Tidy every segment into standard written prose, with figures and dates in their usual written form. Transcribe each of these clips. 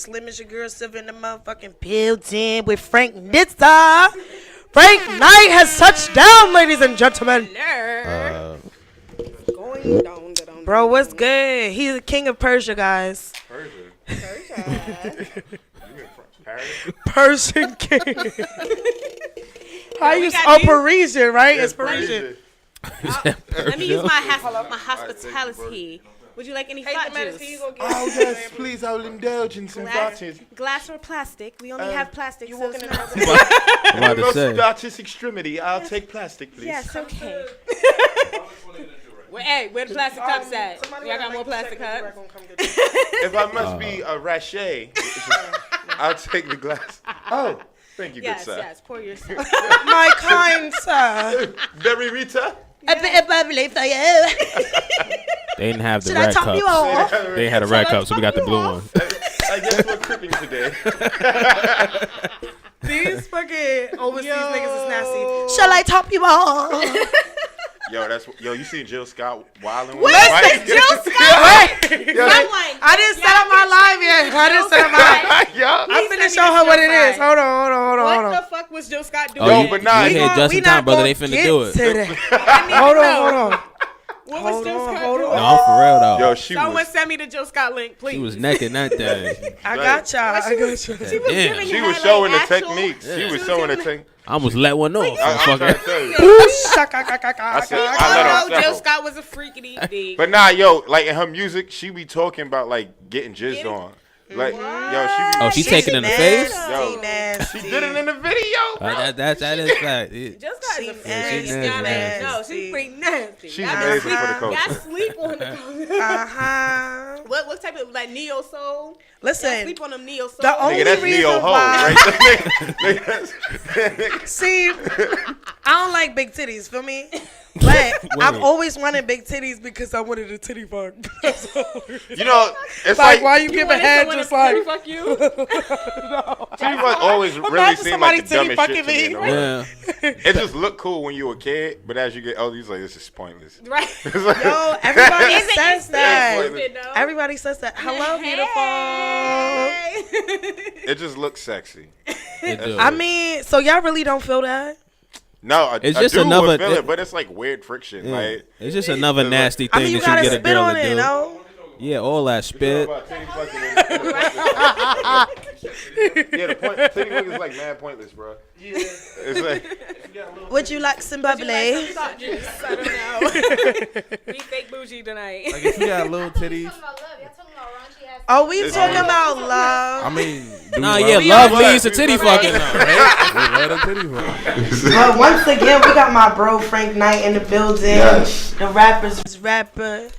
Slim is your girl, Silver in the motherfucking building with Frank Nitza. Frank Knight has touched down, ladies and gentlemen. Bro, what's good? He's the king of Persia, guys. Persian king. How you? Oh, Parisian, right? It's Parisian. Let me use my hospitality. Would you like any flat juice? Oh, yes, please. I will indulge in some artists. Glass or plastic? We only have plastic. You walking in the most artistic extremity. I'll take plastic, please. Yes, okay. Where the plastic cups at? Y'all got more plastic cups? If I must be a rache, I'll take the glass. Oh, thank you, good sir. Yes, pour yourself. My kind sir. Berry Rita? A bit of bubbly for you. They didn't have the red cup. They had a red cup, so we got the blue one. I guess we're cripping today. These fucking overseas niggas is nasty. Shall I top you off? Yo, you seen Jill Scott wilding with Listen, Jill Scott. I didn't set up my live yet. I finished showing her what it is. Hold on. What the fuck was Jill Scott doing? Yo, but nah, you hit just in time, brother. They finna do it. Hold on. What was Jill Scott doing? No, for real though. Yo, someone send me the Jill Scott link, please. She was naked that day. I got y'all. She was showing the techniques. She was showing the techniques. I almost let one off. I let Jill Scott was a freaky. But nah, yo, like in her music, she be talking about like getting jizzed on. Like, yo, she taking it in the face? Yo, she did it in the video, bro. That is fact. Just nasty. No, she's pretty nasty. She's amazing for the culture. Y'all sleep on the culture. What type of, like, neo soul? Listen. Y'all sleep on them neo soul? The only that's reason neo-ho, why. Right? See, I don't like big titties, feel me? But I've always wanted big titties because I wanted a titty fuck. You know, it's like why you give a head just like fuck you? No. Titty fuck always really seemed like the dumbest shit to me. Yeah. It just looked cool when you were a kid, but as you get older, you're like, this is pointless. Right. Yo, everybody says that. Everybody says that. Hello, beautiful. It just looks sexy. I mean, so y'all really don't feel that? No, it's I just do another. Feel it, but it's like weird friction. Yeah. Like it's just another nasty thing you that you get a girl on to it, do. No? Yeah, all that spit. Yeah, the titty fuck is like mad pointless, bro. Yeah, it's like. Would you like some bubbly? I don't know. We fake bougie tonight. Like if you got little titties. Oh, we talking about love. I mean, love leads to titty fucking. But once again, we got my bro Frank Knight in the building. Yes. The rapper,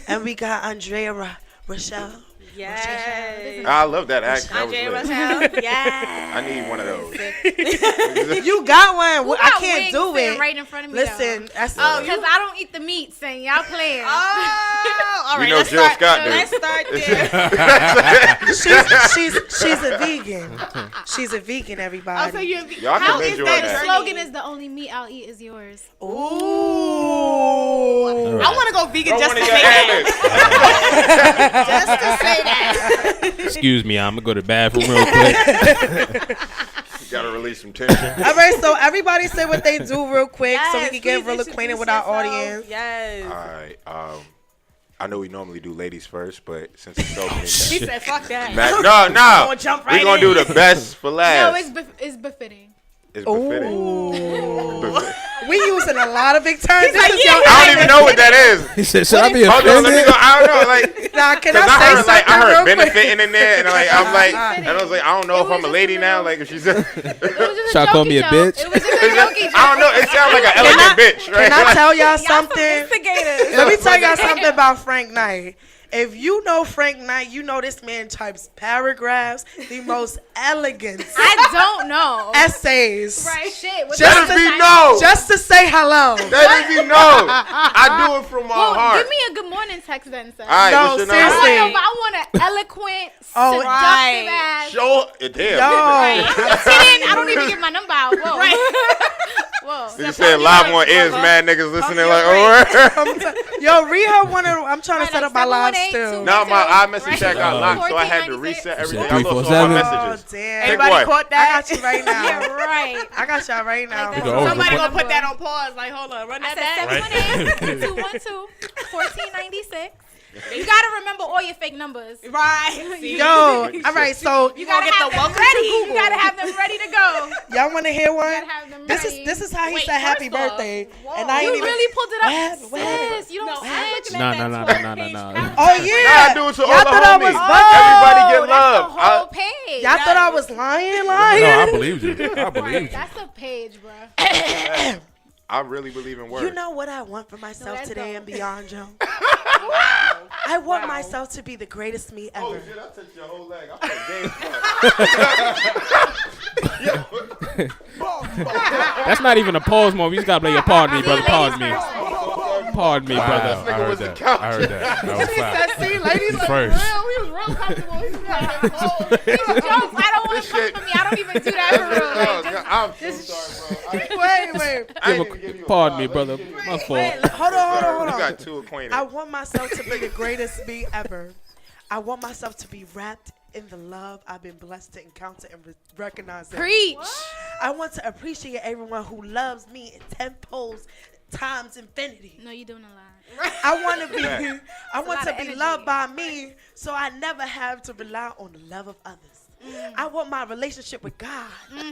and we got Andrea Rochelle. Yes. I love that act. Andrea Rochelle. Yes. I need one of those. You got one. I can't do it. Right in front of me. Listen, that's because I don't eat the meat, saying y'all playing. Oh, all right. You know Jill Scott did. Let's start there. she's a vegan. She's a vegan, everybody. Oh, so you're a vegan. Y'all How can is enjoy that? that. The slogan is the only meat I'll eat is yours. Ooh. I want to go vegan just to say that. Just to say that. Excuse me, I'm gonna go to the bathroom real quick. You gotta release some tension. All right, so everybody say what they do real quick so we can get please real acquainted with our audience. Yes. All right. I know we normally do ladies first, but since it's opening, He said, "Fuck that." No. Gonna jump right We're gonna do the best for last. No, it's befitting. It's befitting. We using a lot of big terms. I don't even know what that is. He said, "Should I be Hold on, let me offended?" go. I don't know. Like, Nah, can cause I say something I heard real quick? benefiting in there, and I was like, I don't know if I'm a lady now. Like, if she's, It was just Try to call me a bitch? It was just a jokey joke. I don't know. It sounds like an elegant bitch, right? Can I tell y'all something? Instigators. Let me tell y'all something about Frank Knight. If you know Frank Knight, you know this man types paragraphs, the most elegant I don't know. essays. Right, shit. Just to say hello. That is no. I do it from my heart. Give me a good morning text then, sir. All right, No, what's your seriously. number? I want an eloquent, Oh, seductive ass. Show it. Damn. Yo. I don't even give my number out. Whoa. Whoa. You said live on ears, mad niggas listening like, Yo, read her one. I'm trying to set up my live still. Now my iMessage check got locked, so I had to reset everything. I lost all my messages. Oh, damn. Everybody caught that? I got you right now. Yeah, right. I got y'all right now. Somebody gonna put that on pause. Like, hold on, run that back. 718-212-1496. You gotta remember all your fake numbers. Right. See? Yo, all right, so You gotta get the welcome ready. to Google. You gotta have them ready to go. y'all want to hear one? You gotta have them This ready. is how he Wait, said happy first off, birthday, whoa. and I You ain't even. really pulled it up, What happened? sis. You don't I'm say. looking No. at that 12-page Oh calendar. yeah. Nah, I do it to all Y'all the thought I was homies. bugged. Everybody get That's love. the whole page. Y'all thought I was lying. No, I believe you. I believe you. That's the page, bro. I really believe in words. You know what I want for myself that's today dope. and beyond, Joe? I want myself to be the greatest me ever. Oh shit! I touched your whole leg. I'm game. That's not even a pause moment. You just gotta play your pardon me, brother. Pardon me. Pardon me, Wow, brother. I heard that. I heard that. That was fact. See, ladies, First. He was real comfortable. He was like, oh, these jokes, I don't want to come for me. I don't even do that for real. Like, I'm so sorry, bro. wait. I didn't even give you a Pardon me, five. brother. My fault. Hold on. You got too acquainted. I want myself to be the greatest me ever. I want myself to be wrapped in the love I've been blessed to encounter and recognize. preach. I want to appreciate everyone who loves me in tenfold times infinity. No, you're doing a lot. I want to be lot of be energy. loved by me, so I never have to rely on the love of others. I want my relationship with God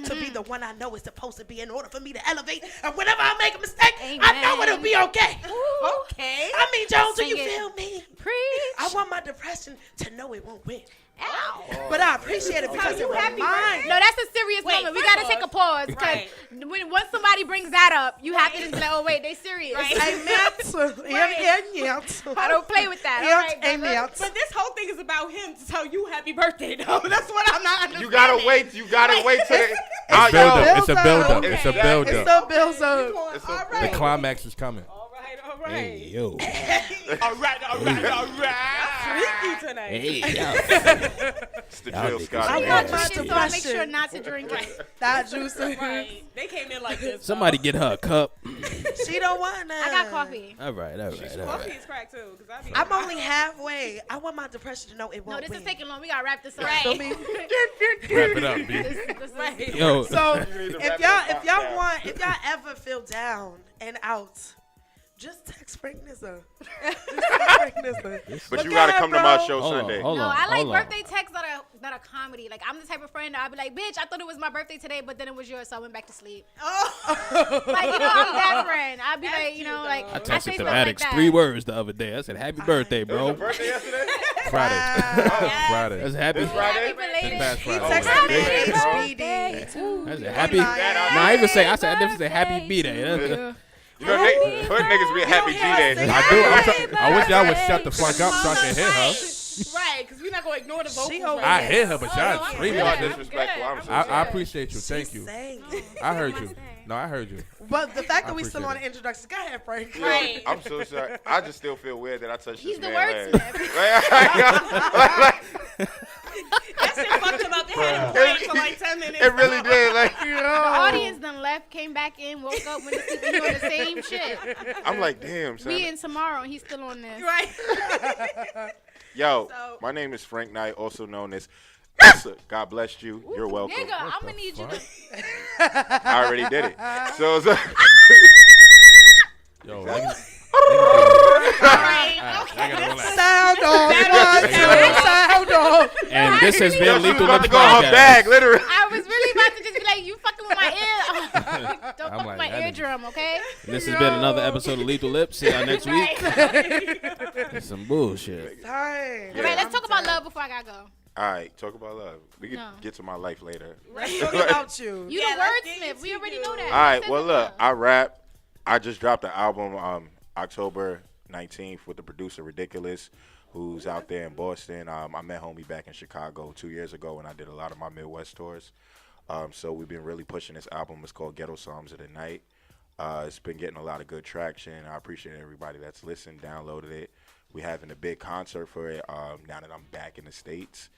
to be the one I know is supposed to be in order for me to elevate. And whenever I make a mistake, I know Amen. it'll be okay. Okay. I mean, Jones, do you Sing it. feel me? Preach. I want my depression to know it won't win. Ow. But I appreciate it because it was mine. No, that's a serious Wait, moment. We first gotta take a off- pause because Right. once somebody brings that up, you have to just be like, oh wait, they serious. Right. I don't play with that. All right, brother. But this whole thing is about him to tell you happy birthday, though. That's what I'm not understanding. You gotta wait. You gotta wait till the. It's build up. It's a Build build up. up. It's a Okay. build It's up. the bills up. It's All a- The right. climax is coming. All right. Hey, yo. All right. Freaky tonight. Hey, yo. It's the Y'all Jill niggas Scott. I I want got my juices, so I make depression. sure not to drink it. That juice. Right. They came in like this. Somebody get her a cup. She don't want that. I got coffee. All right. Coffee is crack too. Cause I be I'm only halfway. I want my depression to know it No, won't this win. is taking long. We gotta wrap this up. Feel me? Wrap it up, B. Yo. So need to if wrap y'all that down. if y'all ever feel down and out, just text Frank Nizza. Just text Frank Nizza. But Look you gotta at come bro. to my show Hold on, Sunday. hold No, on. I like hold on. birthday texts that are comedy. Like I'm the type of friend that I'll be like, bitch, I thought it was my birthday today, but then it was yours, so I went back to sleep. Oh. Like, you know, I'm that friend. I'll be like, you know, like I I texted say the stuff like addicts that. 3 words the other day. I said, happy birthday, bro. Birthday yesterday? Friday. Wow. Friday. That's happy. This Friday? Happy belated. Past He Friday. texted me Happy HBD. I said, happy. Nah, lying. I didn't say. I said, I didn't say happy B-Day. That's- You know, hood niggas be happy hear us G-Day. sing I do. I wish y'all would shut the fuck up so I can hear her. Right, because we're not going to ignore the vocals. She over right I hear her, but y'all no, screaming You out are this. disrespectful. I'm so I sorry. appreciate you. Thank you. Sang. I heard you. No, I heard you. But the fact I that we still appreciate on the introductions, go ahead, Frank. Yo, Right. I'm so sorry. I just still feel weird that I touched He's this the man wordsmith. That shit fucked him up. They had him praying for like 10 minutes. It really did. Like, The audience done left, came back in, woke up, went to sleep, and he on the same shit. I'm like, damn, son. We in tomorrow, and he's still on this. Right. Yo, So- my name is Frank Knight, also known as. God bless you. You're welcome. Nigga, I'm gonna need you to. I already did it. So Yo, Sound off. Sound off. And this has Yo, been she was Lethal about Lipz to go on her Podcast. bag, literally. I was really about to just be like, you fucking with my ear. Don't I'm fuck like, with my that nigga- eardrum, okay? This has been another episode of Lethal Lips. See y'all next week. It's some bullshit. Time. All right, let's talk about love before I gotta go. All right, talk about love. We can No. get to my life later. Talk about you. You Yeah, the let's get wordsmith. into We already you. know that. All right, You well, said look, love. I rap. I just dropped the album October 19th with the producer Ridiculous, who's out there in Boston. I met homie back in Chicago 2 years ago when I did a lot of my Midwest tours. So we've been really pushing this album. It's called Ghetto Psalms of the Night. It's been getting a lot of good traction. I appreciate everybody that's listened, downloaded it. We're having a big concert for it now that I'm back in the States.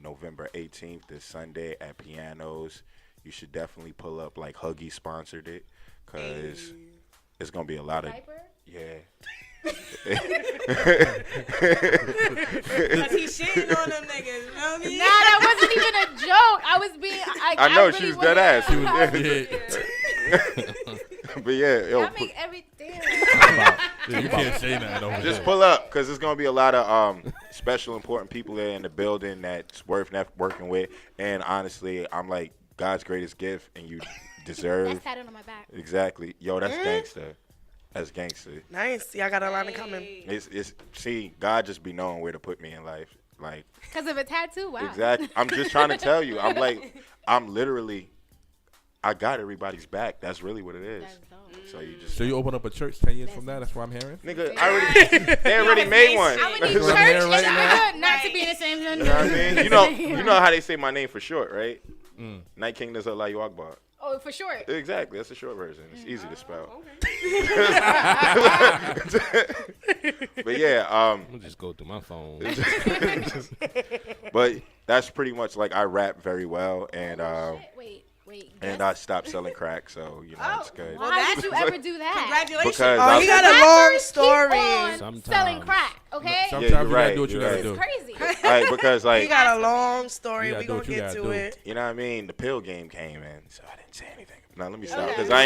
November 18th, this Sunday at Pianos. You should definitely pull up. Like Huggy sponsored it, cause it's gonna be a lot of Cause he's shitting on them niggas. You know what I mean? Nah, that wasn't even a joke. I was being. I know really she was dead ass. She was But yeah, yo, I make everything. You can't say that over just there. pull up, cause there's gonna be a lot of special important people there in the building that's worth working with. And honestly, I'm like God's greatest gift, and you deserve. That's tatted on my back. Exactly, yo, that's gangster. That's gangster. Nice. See, I got a line coming. It's see, God just be knowing where to put me in life, like. Because of a tattoo? Wow. Exactly. I'm just trying to tell you. I'm literally. I got everybody's back. That's really what it is. That's dope. So you just. So you open up a church 10 years from now? That's what I'm hearing? Nigga, they already made one. I would need That's church right there and right now. good not to be in the same You know what I mean? You know how they say my name for short, right? Night King Nazalallahu Akbar. Oh, for sure. Exactly. That's the short version. It's easy to spell. But yeah, I'll just go through my phone. but that's pretty much like I rap very well, and Wait. and I stopped selling crack, so you know it's good. Well, how did you ever do that? Congratulations. Because Oh, he got a long story. On selling crack, okay? Sometimes you're you right, gotta do what you you're gotta right. do. Crazy. Like, because He like got a long story. You We gotta do gonna what you get gotta to do. it. you know what I mean, the pill game came in, so I didn't say anything. Now let me stop, because I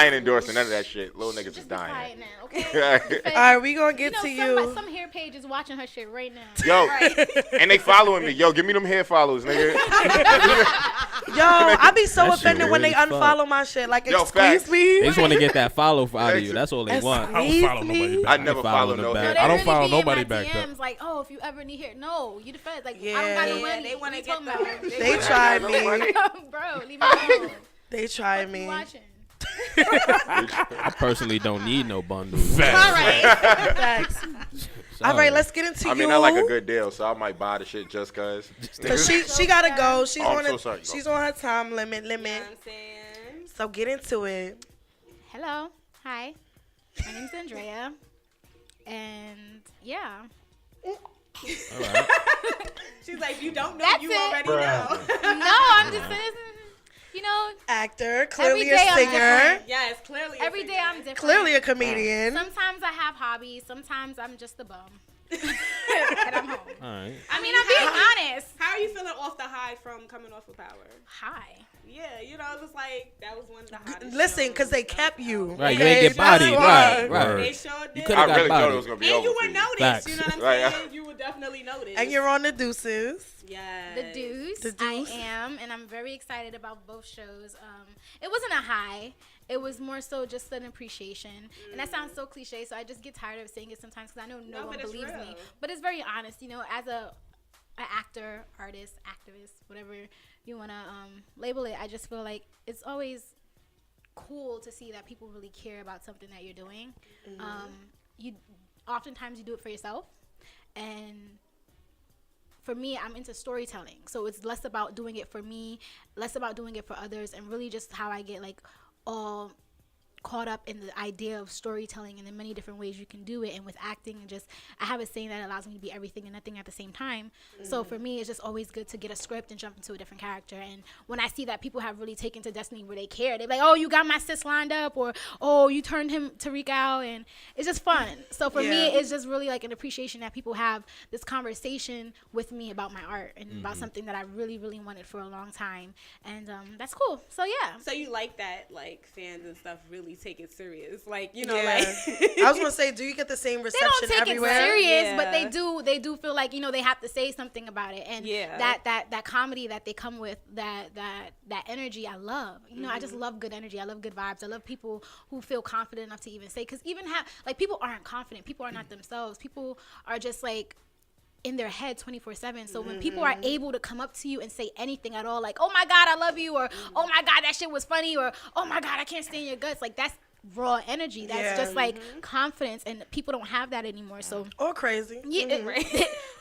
ain't endorsing none of that shit. Little niggas is Just be quiet dying. now, okay? All right, we gonna get to you know, you. some hair page is watching her shit right now. Yo, and they following me. Yo, give me them hair follows, nigga. Yo, I be so That shit offended when they really unfollow my shit. Like, Yo, excuse facts. me. They just want to get that follow out of you. That's all they want. I don't follow nobody back. I never follow follow them no back. hair. They I don't really follow be in nobody my back, DMs like, oh, if you ever need hair, no, you the feds. Like, Yeah. I don't got no Yeah, money. they wanna What get you talking about? They try me. Bro, leave me alone. They try You me. watching? I personally don't need no bundles. All right. Facts. All Sorry. right, let's get into I mean, you. I like a good deal, so I might buy the shit just cause. Cause she gotta go. She's Oh, I'm on so it. sorry. She's on her time limit. You know what I'm saying? So get into it. Hello. Hi. My name's Andrea. And yeah. All right. She's like, you don't know, That's you it. already know. No, I'm just you know, Actor, clearly Every day a I'm singer, different. Yes, clearly. every day I'm different. clearly a comedian. Sometimes I have hobbies. Sometimes I'm just a bum. And I'm home. All right. I mean, I'm being honest. How are you feeling off the high from coming off of Power? Hi. Yeah, you know, it was like, that was one of the hottest Listen, shows. cause they kept you. Right, you Okay, ain't get that's bodied. why. Right, right. They sure did. You I coulda got really thought bodied. it was gonna be And over you for were you. noticed, Facts. you know what I'm Right. saying? You were definitely noticed. And you're on the Deuces. Yes. The Deuce. The Deuce. I am, and I'm very excited about both shows. It wasn't a high. It was more so just an appreciation. And that sounds so cliche, so I just get tired of saying it sometimes because I know no one but it's believes me. real. But it's very honest, you know, as an actor, artist, activist, whatever you want to label it, I just feel like it's always cool to see that people really care about something that you're doing. You oftentimes you do it for yourself, and for me, I'm into storytelling. So it's less about doing it for me, less about doing it for others, and really just how I get like all caught up in the idea of storytelling and the many different ways you can do it. And with acting, and just I have a saying that allows me to be everything and nothing at the same time. So for me, it's just always good to get a script and jump into a different character. And when I see that people have really taken to Destiny where they care, they're like, oh, you got my sis lined up, or oh, you turned him Tariq out, and it's just fun. So for me, it's just really like an appreciation that people have this conversation with me about my art and about something that I really, really wanted for a long time. And that's cool. So yeah. So you like that, like, fans and stuff really take it serious, like, you know, Yeah. like. I was gonna say, do you get the same They reception don't take everywhere? it serious, Yeah. but they do feel like, you know, they have to say something about it. And Yeah. that comedy that they come with, that energy, I love. You know, I just love good energy. I love good vibes. I love people who feel confident enough to even say, because even people aren't confident. People are not themselves. People are just like in their head 24/7. So when people are able to come up to you and say anything at all, like, oh my God, I love you, or oh my God, that shit was funny, or oh my God, I can't stand your guts, like that's raw energy. That's just like confidence, and people don't have that anymore. So Or crazy. yeah,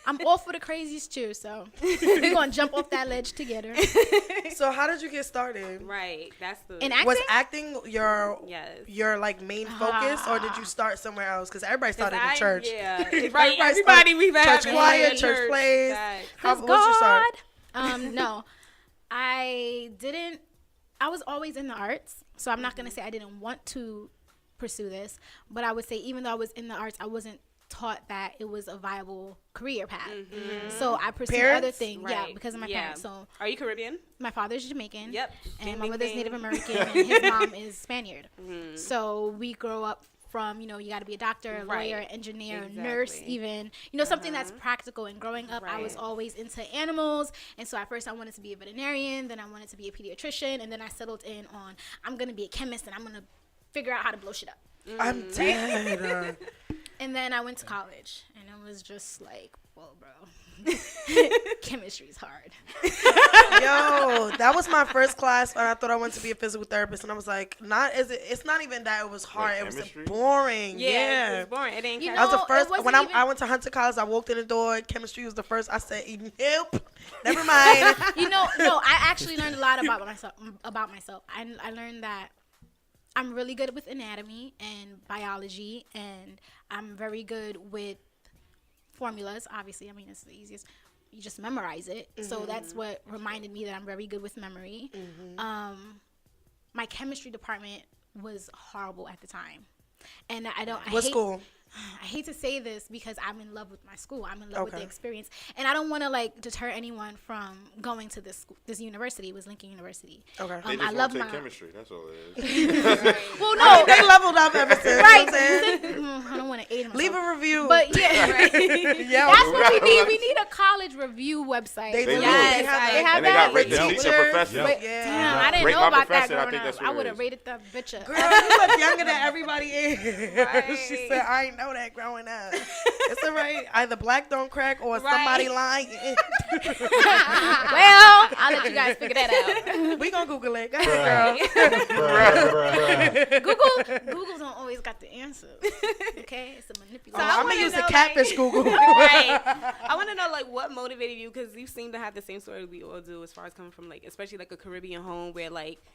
I'm all for the crazies too, so we're gonna jump off that ledge together. So how did you get started? Right. That's the. In acting? Was acting your Yes. like main focus, or did you start somewhere else? Because everybody started in church. Yeah. Everybody Everybody we've had. church choir, church plays. How did you start? No, I didn't. I was always in the arts, so I'm not gonna say I didn't want to pursue this, but I would say even though I was in the arts, I wasn't taught that it was a viable career path. So I pursued other things. Right. Yeah, because of my parents. So are you Caribbean? my father's Jamaican. Yep. And my mother's Native American, and his mom is Spaniard. So we grow up from, you got to be a doctor, lawyer, engineer, nurse, even, something that's practical. And growing up, I was always into animals. And so at first I wanted to be a veterinarian, then I wanted to be a pediatrician, and then I settled in on, I'm going to be a chemist, and I'm going to figure out how to blow shit up. I'm dead. And then I went to college, and it was just like, whoa, bro. Chemistry's hard. Yo, that was my first class, and I thought I wanted to be a physical therapist, and I was like, it's not even that it was hard, it was boring. Yeah, it was boring. It ain't. That was the first. When I went to Hunter College, I walked in the door. Chemistry was the first. I said, "Nope, never mind." No, I actually learned a lot about myself. I learned that I'm really good with anatomy and biology, and I'm very good with formulas. Obviously, I mean, it's the easiest. You just memorize it. So that's what reminded me that I'm very good with memory. My chemistry department was horrible at the time. And What school? I hate to say this because I'm in love with my school. I'm in love with the experience. And I don't want to deter anyone from going to this university. It was Lincoln University. Okay. They just I love take chemistry. That's all it is. Well, no. They leveled up ever since. Right. I don't want to aid myself. Leave a review. But yeah, right. That's what we need. We need a college review website. They do. Yes, they have and they that. got rate the teacher professor. Damn, I didn't know about that growing up. I would have rated that bitch up. Girl, you look younger than everybody is. She said, I ain't know that growing up. It's all right. Either black don't crack or somebody lying. Well, I'll let you guys figure that out. We gonna Google it. Go ahead, girl. Google don't always got the answer. Okay, it's a manipulation. So I'm gonna use the catfish Google. Right. I want to know what motivated you, because you seem to have the same story we all do as far as coming from especially a Caribbean home where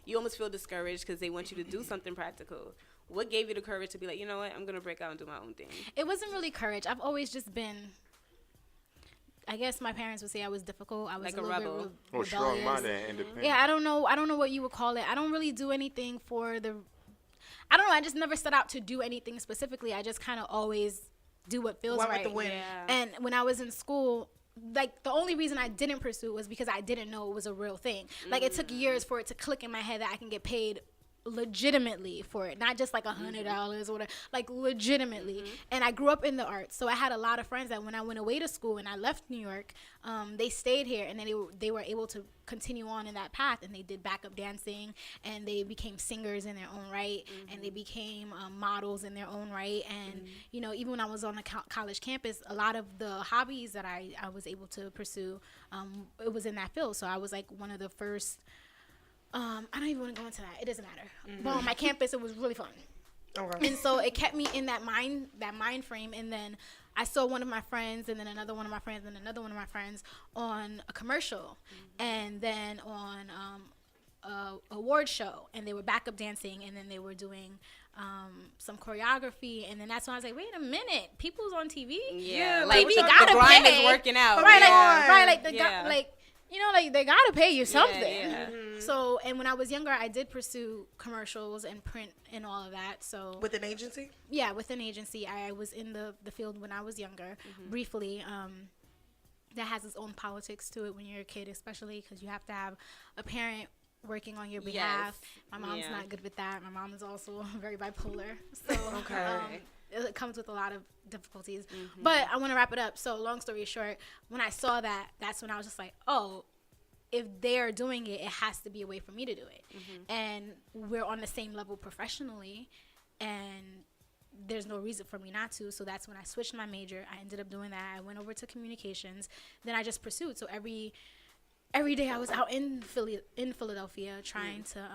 you almost feel discouraged because they want you to do something practical. What gave you the courage to be like, you know what, I'm gonna break out and do my own thing? It wasn't really courage. I've always just been. I guess my parents would say I was difficult. I was a rebel. Strong-minded and independent. Yeah, I don't know what you would call it. I don't really do anything for the. I don't know. I just never set out to do anything specifically. I just kind of always do what feels right. With the wind. Yeah. And when I was in school, the only reason I didn't pursue it was because I didn't know it was a real thing. It took years for it to click in my head that I can get paid legitimately for it, not just $100 or whatever, legitimately. And I grew up in the arts, so I had a lot of friends that when I went away to school and I left New York, they stayed here, and then they were able to continue on in that path, and they did backup dancing, and they became singers in their own right, and they became models in their own right. And even when I was on the college campus, a lot of the hobbies that I was able to pursue, it was in that field. So I was one of the first. I don't even want to go into that. It doesn't matter. But on my campus, it was really fun. Okay. And so it kept me in that mind frame. And then I saw one of my friends, and then another one of my friends, and another one of my friends on a commercial, and then on a award show, and they were backup dancing, and then they were doing some choreography, and then that's when I was like, wait a minute, people's on TV. Yeah, TV the gotta grind pay. is working out. Right, they gotta pay you something. Yeah. So, and when I was younger, I did pursue commercials and print and all of that. So with an agency? Yeah, with an agency. I was in the field when I was younger, briefly. That has its own politics to it when you're a kid, especially because you have to have a parent working on your behalf. Yes. My mom's not good with that. My mom is also very bipolar. So it comes with a lot of difficulties. But I want to wrap it up. So long story short, when I saw that, that's when I was just like, oh, if they're doing it, it has to be a way for me to do it. And we're on the same level professionally, and there's no reason for me not to. So that's when I switched my major. I ended up doing that. I went over to communications. Then I just pursued. So every day I was out in Philadelphia trying to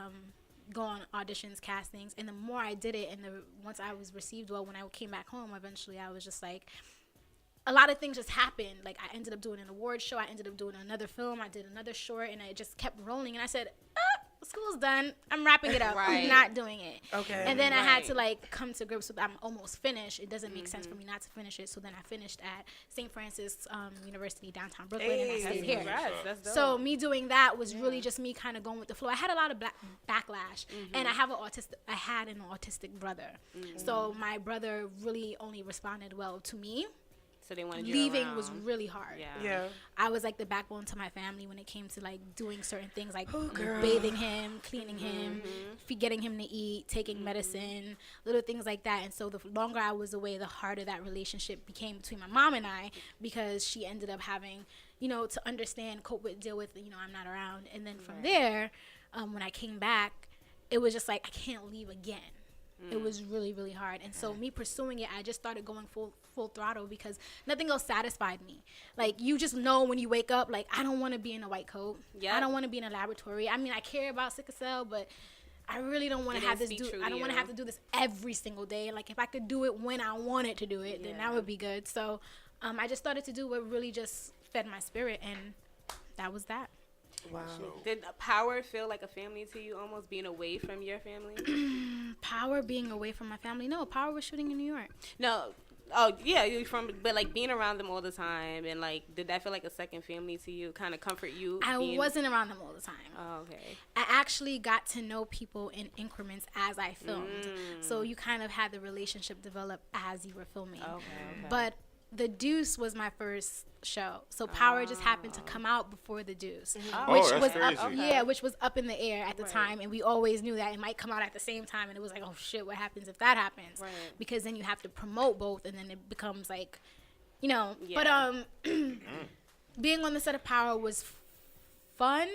go on auditions, castings. And the more I did it, and once I was received well, when I came back home, eventually I was just like, a lot of things just happened. Like, I ended up doing an award show. I ended up doing another film. I did another short, and it just kept rolling. And I said, school's done. I'm wrapping it up. I'm not doing it. Okay. And then I had to, like, come to grips with I'm almost finished. It doesn't make sense for me not to finish it. So then I finished at St. Francis University, downtown Brooklyn, and I stayed here. That's dope. So me doing that was really just me kind of going with the flow. I had a lot of backlash, and I had an autistic brother. So my brother really only responded well to me. So they wanted you Leaving around. was really hard. Yeah. I was like the backbone to my family when it came to like doing certain things, like bathing him, cleaning him, getting him to eat, taking medicine, little things like that. And so the longer I was away, the harder that relationship became between my mom and I, because she ended up having, you know, to understand, cope with, deal with, you know, I'm not around. And then from there, when I came back, it was just like, I can't leave again. It was really, really hard. And so me pursuing it, I just started going full throttle because nothing else satisfied me. Like, you just know when you wake up, like, I don't want to be in a white coat. I don't want to be in a laboratory. I mean, I care about sickle cell, but I really don't want to have this I don't want to have to do this every single day. Like, if I could do it when I wanted to do it, then that would be good. So I just started to do what really just fed my spirit, and that was that. Wow. Did Power feel like a family to you, almost being away from your family? Power being away from my family? No, Power was shooting in New York. No. Oh, yeah, but like being around them all the time, and like, did that feel like a second family to you, kind of comfort you? I wasn't around them all the time. Oh, okay. I actually got to know people in increments as I filmed. So you kind of had the relationship develop as you were filming. Okay. But The Deuce was my first show, so Power just happened to come out before The Deuce, which that's was crazy. which was up in the air at the time, and we always knew that it might come out at the same time, and it was like, oh shit, what happens if that happens? Right. Because then you have to promote both, and then it becomes like, you know. Yeah. But being on the set of Power was fun.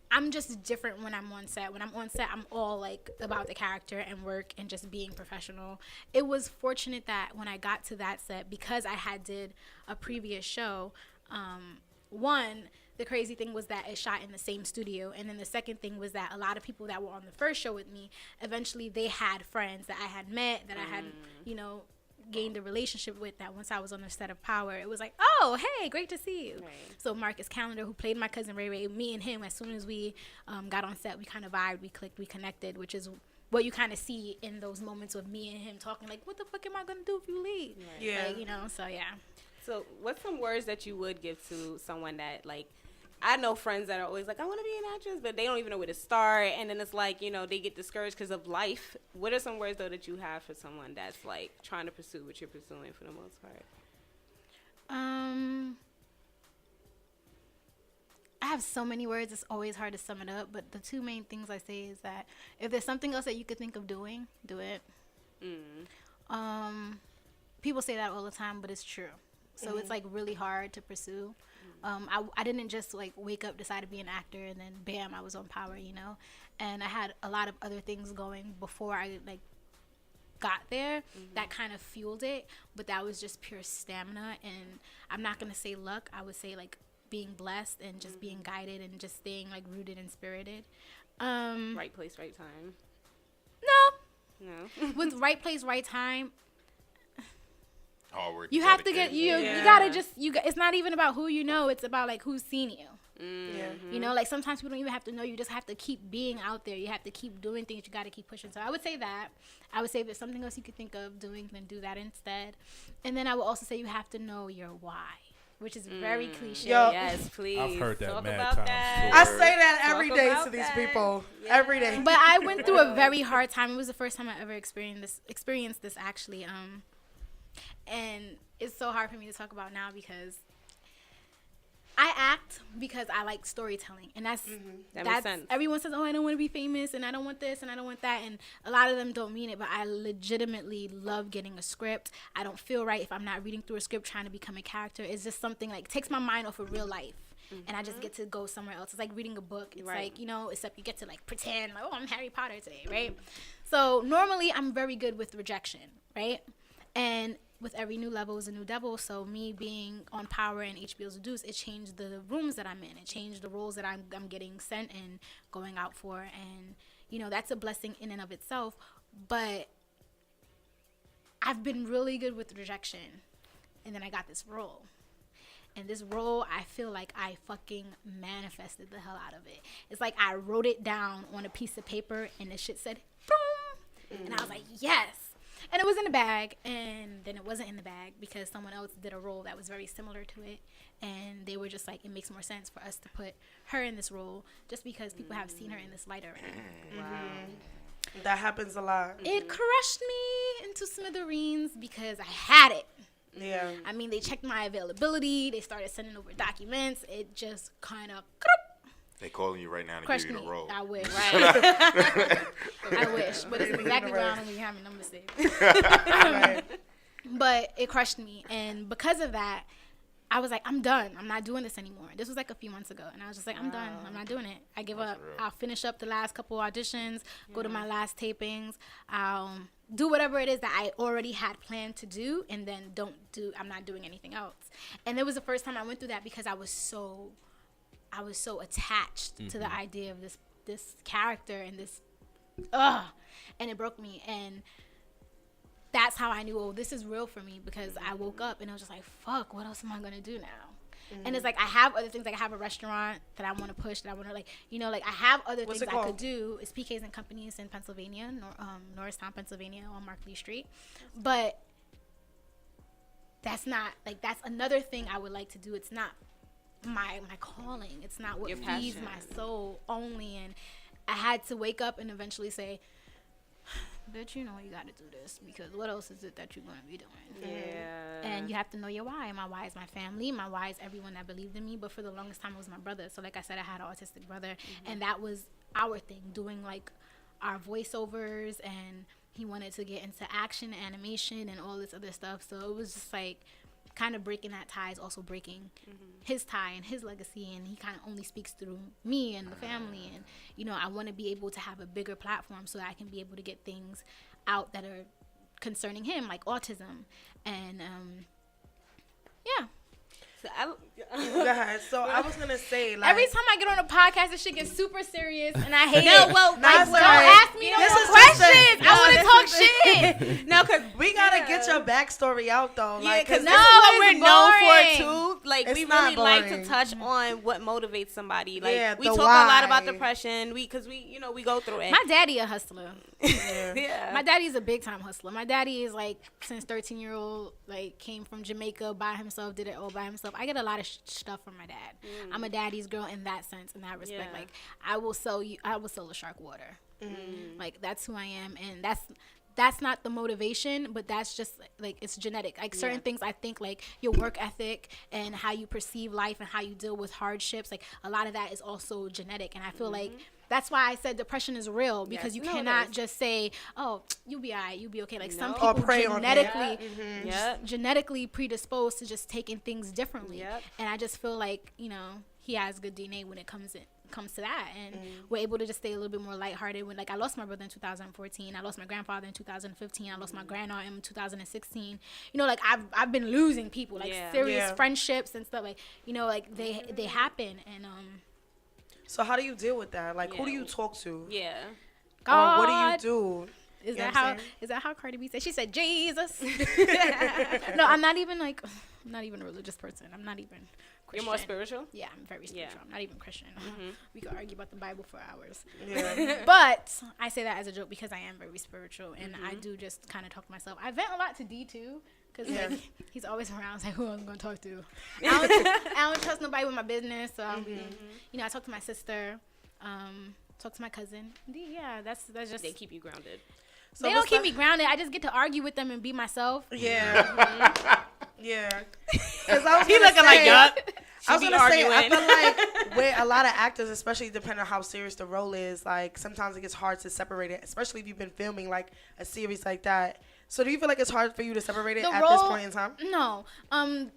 I'm just different when I'm on set. When I'm on set, I'm all like about the character and work and just being professional. It was fortunate that when I got to that set, because I had did a previous show, the crazy thing was that it shot in the same studio. And then the second thing was that a lot of people that were on the first show with me, eventually they had friends that I had met, that I had, you know, gained a relationship with, that once I was on the set of Power, it was like, oh, hey, great to see you. Right. So Marcus Callender, who played my cousin Ray Ray, me and him, as soon as we got on set, we kind of vibed, we clicked, we connected, which is what you kind of see in those moments of me and him talking, like, what the fuck am I going to do if you leave? Right. Yeah. Like, you know, so yeah. So what's some words that you would give to someone that, like, I know friends that are always like, I want to be an actress, but they don't even know where to start. And then it's like, you know, they get discouraged because of life. What are some words, though, that you have for someone that's, like, trying to pursue what you're pursuing for the most part? I have so many words, it's always hard to sum it up. But the two main things I say is that if there's something else that you could think of doing, do it. People say that all the time, but it's true. So it's, like, really hard to pursue. I didn't just, like, wake up, decide to be an actor, and then, bam, I was on Power, you know? And I had a lot of other things going before I, like, got there that kind of fueled it, but that was just pure stamina. And I'm not going to say luck. I would say, like, being blessed and just being guided and just staying, like, rooted and spirited. Right place, right time. No. With right place, right time, Hard work. you have to get you gotta just it's not even about who you know, it's about like who's seen you. Yeah. You know, like sometimes people don't even have to know you, just have to keep being out there. You have to keep doing things, you gotta keep pushing. So I would say that. I would say if there's something else you could think of doing, then do that instead. And then I would also say you have to know your why, which is very cliche. Yo. Yes, please. I've heard that Talk mad about times that. I say that every Talk day about to these that. people. Yeah. Every day. But I went through a very hard time. It was the first time I ever experienced this actually. And it's so hard for me to talk about now because I act because I like storytelling, and that's That makes sense. everyone says, oh, I don't want to be famous, and I don't want this, and I don't want that, and a lot of them don't mean it, but I legitimately love getting a script. I don't feel right if I'm not reading through a script trying to become a character. It's just something like takes my mind off of real life. And I just get to go somewhere else. It's like reading a book. It's Right. like, you know, except you get to like pretend like, oh, I'm Harry Potter today, right? So normally I'm very good with rejection, right? And with every new level is a new devil. So me being on Power and HBO's The Deuce, it changed the rooms that I'm in. It changed the roles that I'm getting sent and going out for. And, you know, that's a blessing in and of itself. But I've been really good with rejection. And then I got this role. And this role, I feel like I fucking manifested the hell out of it. It's like I wrote it down on a piece of paper and the shit said, boom. And I was like, yes. And it was in the bag. And then it wasn't in the bag because someone else did a role that was very similar to it. And they were just like, it makes more sense for us to put her in this role just because people have seen her in this light already. Wow. That happens a lot. It crushed me into smithereens because I had it. Yeah. I mean, they checked my availability. They started sending over documents. It just kind of They calling you right now to crushed give me. you the role. I wish. I wish. But it's exactly where I don't even have my number saved. Right. But it crushed me. And because of that, I was like, I'm done. I'm not doing this anymore. This was like a few months ago. And I was just like, I'm done. I'm not doing it. I give up. real. I'll finish up the last couple auditions, go to my last tapings. I'll do whatever it is that I already had planned to do, and then I'm not doing anything else. And it was the first time I went through that because I was so attached to the idea of this character and this, and it broke me. And that's how I knew, oh, this is real for me, because I woke up and I was just like, fuck, what else am I going to do now? And it's like, I have other things, like I have a restaurant that I want to push, that I want to, like, you know, like I have other What's things it I called? could do. It's PK's and Companies in Pennsylvania, Norristown, Pennsylvania, on Markley Street. But that's not, like, that's another thing I would like to do. It's not my calling. It's not what Your feeds passion. my soul only. And I had to wake up and eventually say, bitch, you know you got to do this, because what else is it that you're going to be doing? Yeah. And you have to know your why. My why is my family. My why is everyone that believed in me. But for the longest time, it was my brother. So like I said, I had an autistic brother. And that was our thing, doing like our voiceovers. And he wanted to get into action, animation, and all this other stuff. So it was just like kind of breaking that tie is also breaking his tie and his legacy. And he kind of only speaks through me and the family. And, you know, I want to be able to have a bigger platform so that I can be able to get things out that are concerning him, like autism. And yeah, So Go ahead. So I was gonna say, like, every time I get on a podcast, this shit gets super serious, and I hate No, it. well, Like, that's don't alright. ask me no This more is just questions. a- I want to no, talk this shit. no, because we gotta get your backstory out though. yeah, Like, because No, this is what we're it's known boring. for too. Like, It's we not really like to boring. touch on what motivates somebody. Like, Yeah, we the talk a lot about why. depression. Because we, you know, we go through it. My daddy a hustler. yeah. My daddy's a big time hustler. My daddy is like, since 13-year-old, like came from Jamaica by himself, did it all by himself. I get a lot of stuff from my dad. I'm a daddy's girl in that sense, in that respect. Yeah. Like, I will sell a shark water. Like, that's who I am, and that's not the motivation, but that's just like, it's genetic. Like, certain things, I think, like your work ethic and how you perceive life and how you deal with hardships, like a lot of that is also genetic. And I feel like that's why I said depression is real, because you No, it cannot is. just say, oh, you'll be all right, you'll be okay. Like, some No. Or people prey on it. genetically Yep. genetically predisposed to just taking things differently. Yep. And I just feel like, you know, he has good DNA when it comes to that, and we're able to just stay a little bit more lighthearted. When, like, I lost my brother in 2014, I lost my grandfather in 2015, I lost my grandaunt in 2016. You know, like, I've been losing people, like serious Yeah. friendships and stuff, like, you know, like they happen. And so how do you deal with that? Like, who do Yeah. you talk to? Yeah. God, Or what do you do? Is You know that what I'm how saying? is that how Cardi B said? She said Jesus. No, I'm not even like, I'm not even a religious person. I'm not even You're Christian. more spiritual? Yeah, I'm very spiritual. I'm not even Christian. We could argue about the Bible for hours. Yeah. But I say that as a joke because I am very spiritual, and I do just kind of talk to myself. I vent a lot to D too, because like, he's always around. It's like, who am I going to talk to? I don't trust nobody with my business. So I'll be, you know, I talk to my sister, talk to my cousin. D, yeah, that's just. They keep you grounded. So They don't what's keep that- me grounded. I just get to argue with them and be myself. Yeah. Yeah. Because I was He gonna looking say, like, yup. I was She be gonna say, I arguing. feel like with a lot of actors, especially depending on how serious the role is, like sometimes it gets hard to separate it, especially if you've been filming like a series like that. So do you feel like it's hard for you to separate it The at this role- point in time? No. I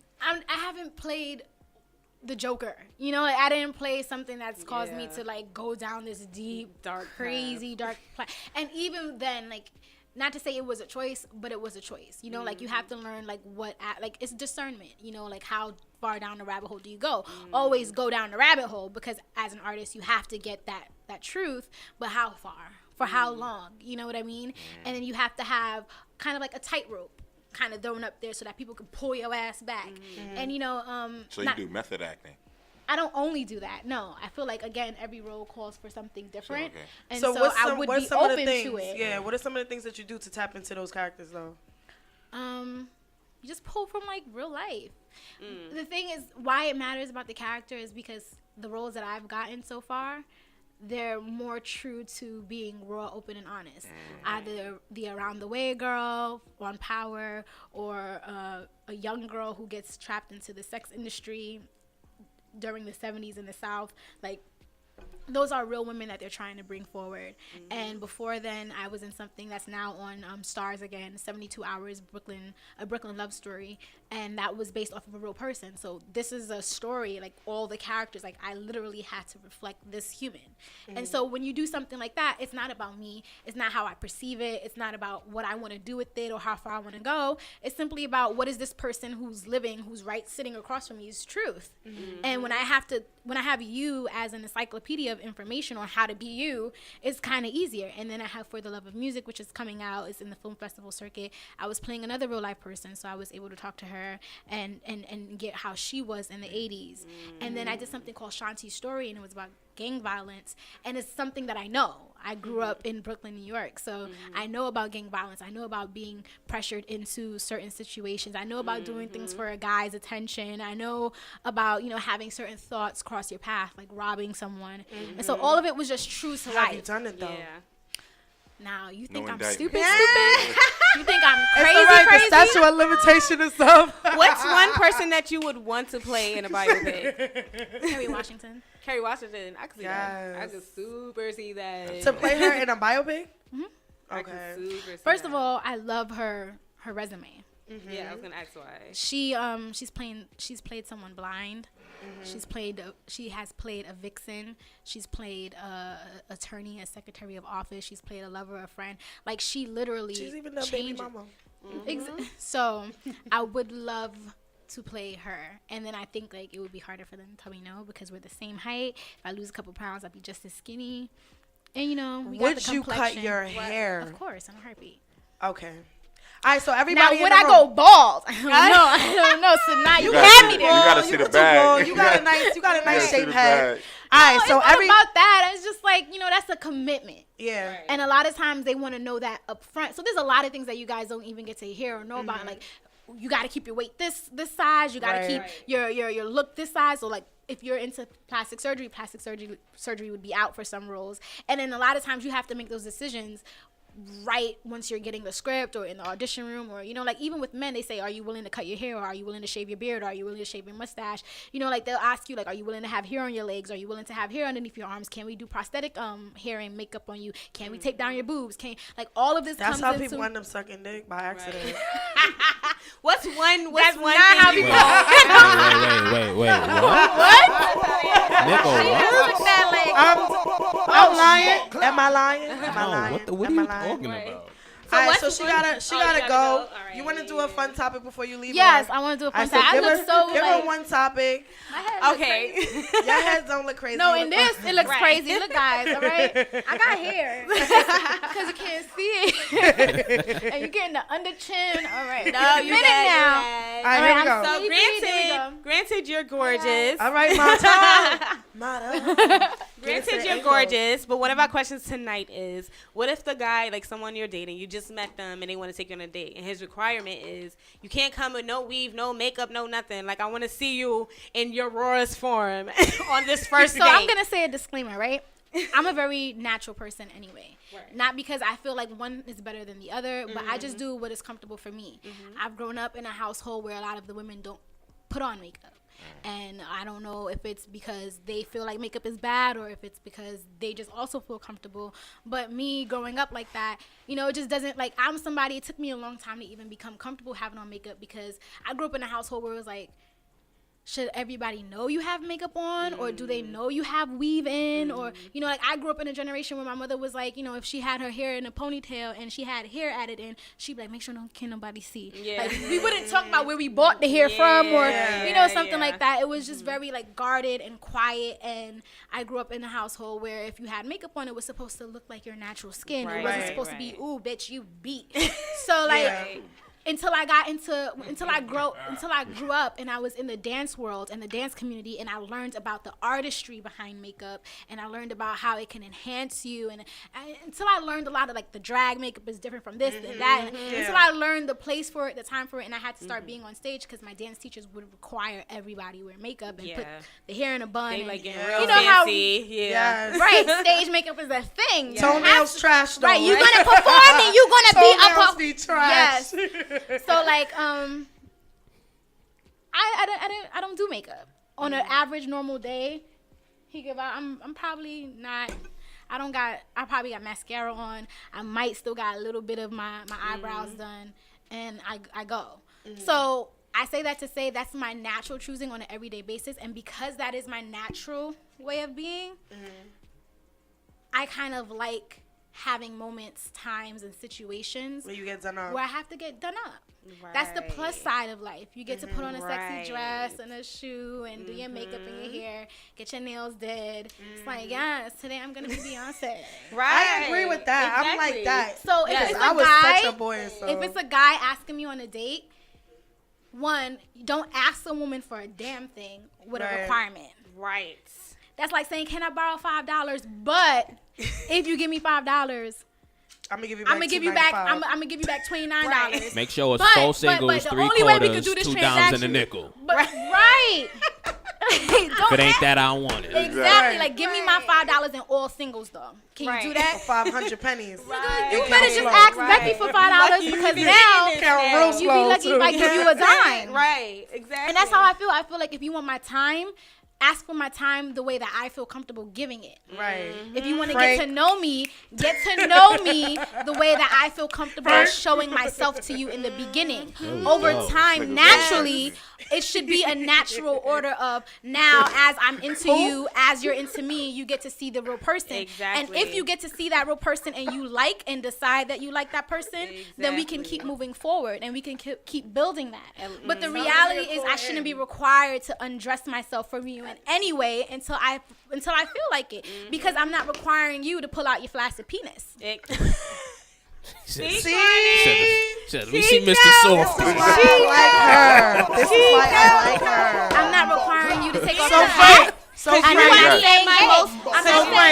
haven't played the Joker. You know, like, I didn't play something that's caused me Yeah. to like go down this deep, Dark crazy, dark path. And even then, like, not to say it was a choice, but it was a choice. You know, like, you have to learn like like it's discernment. You know, like, how far down the rabbit hole do you go? Always go down the rabbit hole, because as an artist, you have to get that truth. But how far? For how long? You know what I mean? And then you have to have kind of like a tightrope. kind of thrown up there so that people can pull your ass back. And So you do method acting. I don't only do that. No, I feel like again every role calls for something different, okay. and So so what's I some, would what's be some of open the things? to it. Yeah, what are some of the things that you do to tap into those characters though? You just pull from like real life. The thing is, why it matters about the character is because the roles that I've gotten so far, they're more true to being raw, open, and honest. Either the around the way girl on Power, or a young girl who gets trapped into the sex industry during the 70s in the South. Like, those are real women that they're trying to bring forward. And before then, I was in something that's now on Stars again, 72 Hours, a Brooklyn love story. And that was based off of a real person. So this is a story, like all the characters, like I literally had to reflect this human. And so when you do something like that, it's not about me. It's not how I perceive it. It's not about what I want to do with it or how far I want to go. It's simply about what is this person who's living, who's right sitting across from me's truth. And when I have you as an encyclopedia of information on how to be you, it's kind of easier. And then I have For the Love of Music, which is coming out. It's in the film festival circuit. I was playing another real life person, so I was able to talk to her and get how she was in the 80s. And then I did something called Shanti's Story, and it was about gang violence, and it's something that I know. I grew up in Brooklyn, New York, so I know about gang violence. I know about being pressured into certain situations. I know about doing things for a guy's attention. I know about, having certain thoughts cross your path, like robbing someone. And so all of it was just true to life. Have you done it though? Yeah. Now, you think No I'm indictment. stupid? You think I'm It's crazy, all right, crazy? the statute of limitation and stuff. What's one person that you would want to play in a biopic? Kerry Washington. Kerry Washington. I could see that. I Yes. could super see that. To play her in a biopic? I could Okay. super see First that. of all, I love her resume. Yeah, I was gonna ask why. She's played someone blind. She has played a vixen. She's played a attorney, a secretary of office. She's played a lover, a friend. Like, she literally She's even a baby changed- mama. So I would love to play her, and then I think like it would be harder for them to tell me no because we're the same height. If I lose a couple pounds, I'd be just as skinny. And we got Would the you cut complexion. your hair? Of course, in a heartbeat. Okay. All right, so Now, everybody would in I the go room- bald? I don't know. So now you gotta had see me the- there. you gotta see You the too bald. bag. You got a nice You gotta see shaped the head. bag. All right, No, so it's not every about that. It's just like, that's a commitment. yeah. Right. And a lot of times they want to know that up front. So there's a lot of things that you guys don't even get to hear or know about. Like, you got to keep your weight this size. You got to Right. keep your look this size. So like, if you're into plastic surgery would be out for some roles. And then a lot of times you have to make those decisions right once you're getting the script or in the audition room, or like even with men, they say, are you willing to cut your hair, or are you willing to shave your beard, or are you willing to shave your mustache? Like they'll ask you, like, are you willing to have hair on your legs, are you willing to have hair underneath your arms, can we do prosthetic hair and makeup on you, can we tape down your boobs, all of this That's comes how into people end up sucking dick by accident. What's one That's one not thing how you we want? Wait. What? Nickel, what? Look that leg. I'm lying. Am I lying? Am I No, lying? what are Am you I lying? talking Right. about? All right, what's so she one- gotta Oh, you go. gotta go. All right, You want to yeah, do yeah, a fun topic before you leave? Yes, or- I want to do a I fun said, time. I give look her, so give like her one topic. my head looks Okay. crazy. Your heads don't look crazy. No, You in look- this it looks Right. crazy. Look, guys, all right. I got hair because you can't see it, and you're getting the under chin. All right, No, a you minute got now. All right, here we I'm go. So sleepy. Here we granted, you're gorgeous. All right, Mata. Mata. Granted, you're gorgeous, but one of our questions tonight is, what if the guy, like someone you're dating, you just met them and they want to take you on a date, and his requirement is you can't come with no weave, no makeup, no nothing. Like, I want to see you in your rawest form on this first So date. I'm gonna say a disclaimer, right? I'm a very natural person anyway. Right. Not because I feel like one is better than the other, but I just do what is comfortable for me. I've grown up in a household where a lot of the women don't put on makeup. And I don't know if it's because they feel like makeup is bad or if it's because they just also feel comfortable. But me growing up like that, it just doesn't, like, I'm somebody, it took me a long time to even become comfortable having on makeup because I grew up in a household where it was like, should everybody know you have makeup on, or do they know you have weave in, or like I grew up in a generation where my mother was like, if she had her hair in a ponytail and she had hair added in, she'd be like, make sure can't nobody see. Yeah. Like, we wouldn't talk about where we bought the hair from, or something yeah. like that. It was just very like guarded and quiet. And I grew up in a household where if you had makeup on, it was supposed to look like your natural skin. It wasn't Right, supposed to be, right. ooh, bitch, you beat. So like. Yeah. until I grew up and I was in the dance world and the dance community, and I learned about the artistry behind makeup, and I learned about how it can enhance you, and until I learned a lot of like the drag makeup is different from this and that, and until I learned the place for it, the time for it, and I had to start being on stage because my dance teachers would require everybody wear makeup and put the hair in a bun. They and, like getting you real know fancy. Yes. right, stage makeup is a thing. Toenails trash though. Right, you're gonna perform and you're gonna be up. Toenails be trash. Yes. So like I don't do makeup on an average normal day. I'm probably not. I probably got mascara on. I might still got a little bit of my eyebrows done, and I go. So I say that to say that's my natural choosing on an everyday basis, and because that is my natural way of being, I kind of like having moments, times, and situations where you get done up. Where I have to get done up. Right. That's the plus side of life. You get to put on a sexy dress and a shoe and do your makeup and your hair, get your nails did. It's like, yes, today I'm gonna be Beyonce. I agree with that. Exactly. I'm like that. So if it's I a was guy, such a boy, so. if it's a guy asking me on a date, one, don't ask a woman for a damn thing with a requirement. Right. That's like saying, can I borrow $5? But if you give me $5, I'm gonna give you back. I'm gonna give you back $29. Right. Make sure it's 4 singles, 3 quarters, 2 dimes, and a nickel. But right. If it ain't that, I don't want it. Exactly. Like, give me my $5 in all singles, though. Can you do that? 500 pennies. Right. You better just ask Becky for $5 because now you be lucky if I give you a dime. Right. Exactly. And that's how I feel. I feel like if you want my time, ask for my time the way that I feel comfortable giving it. Right. If you want to get to know me the way that I feel comfortable showing myself to you in the beginning. Over time, naturally, it should be a natural order of now as I'm into you, as you're into me, you get to see the real person. Exactly. And if you get to see that real person and you like and decide that you like that person, then we can keep moving forward and we can keep building that. But the reality is I shouldn't be required to undress myself for you in any way until I feel like it, because I'm not requiring you to pull out your flaccid penis. Let me see Mr. Soft. This is why I like her. I'm not requiring you to take off the hat. So I'm not saying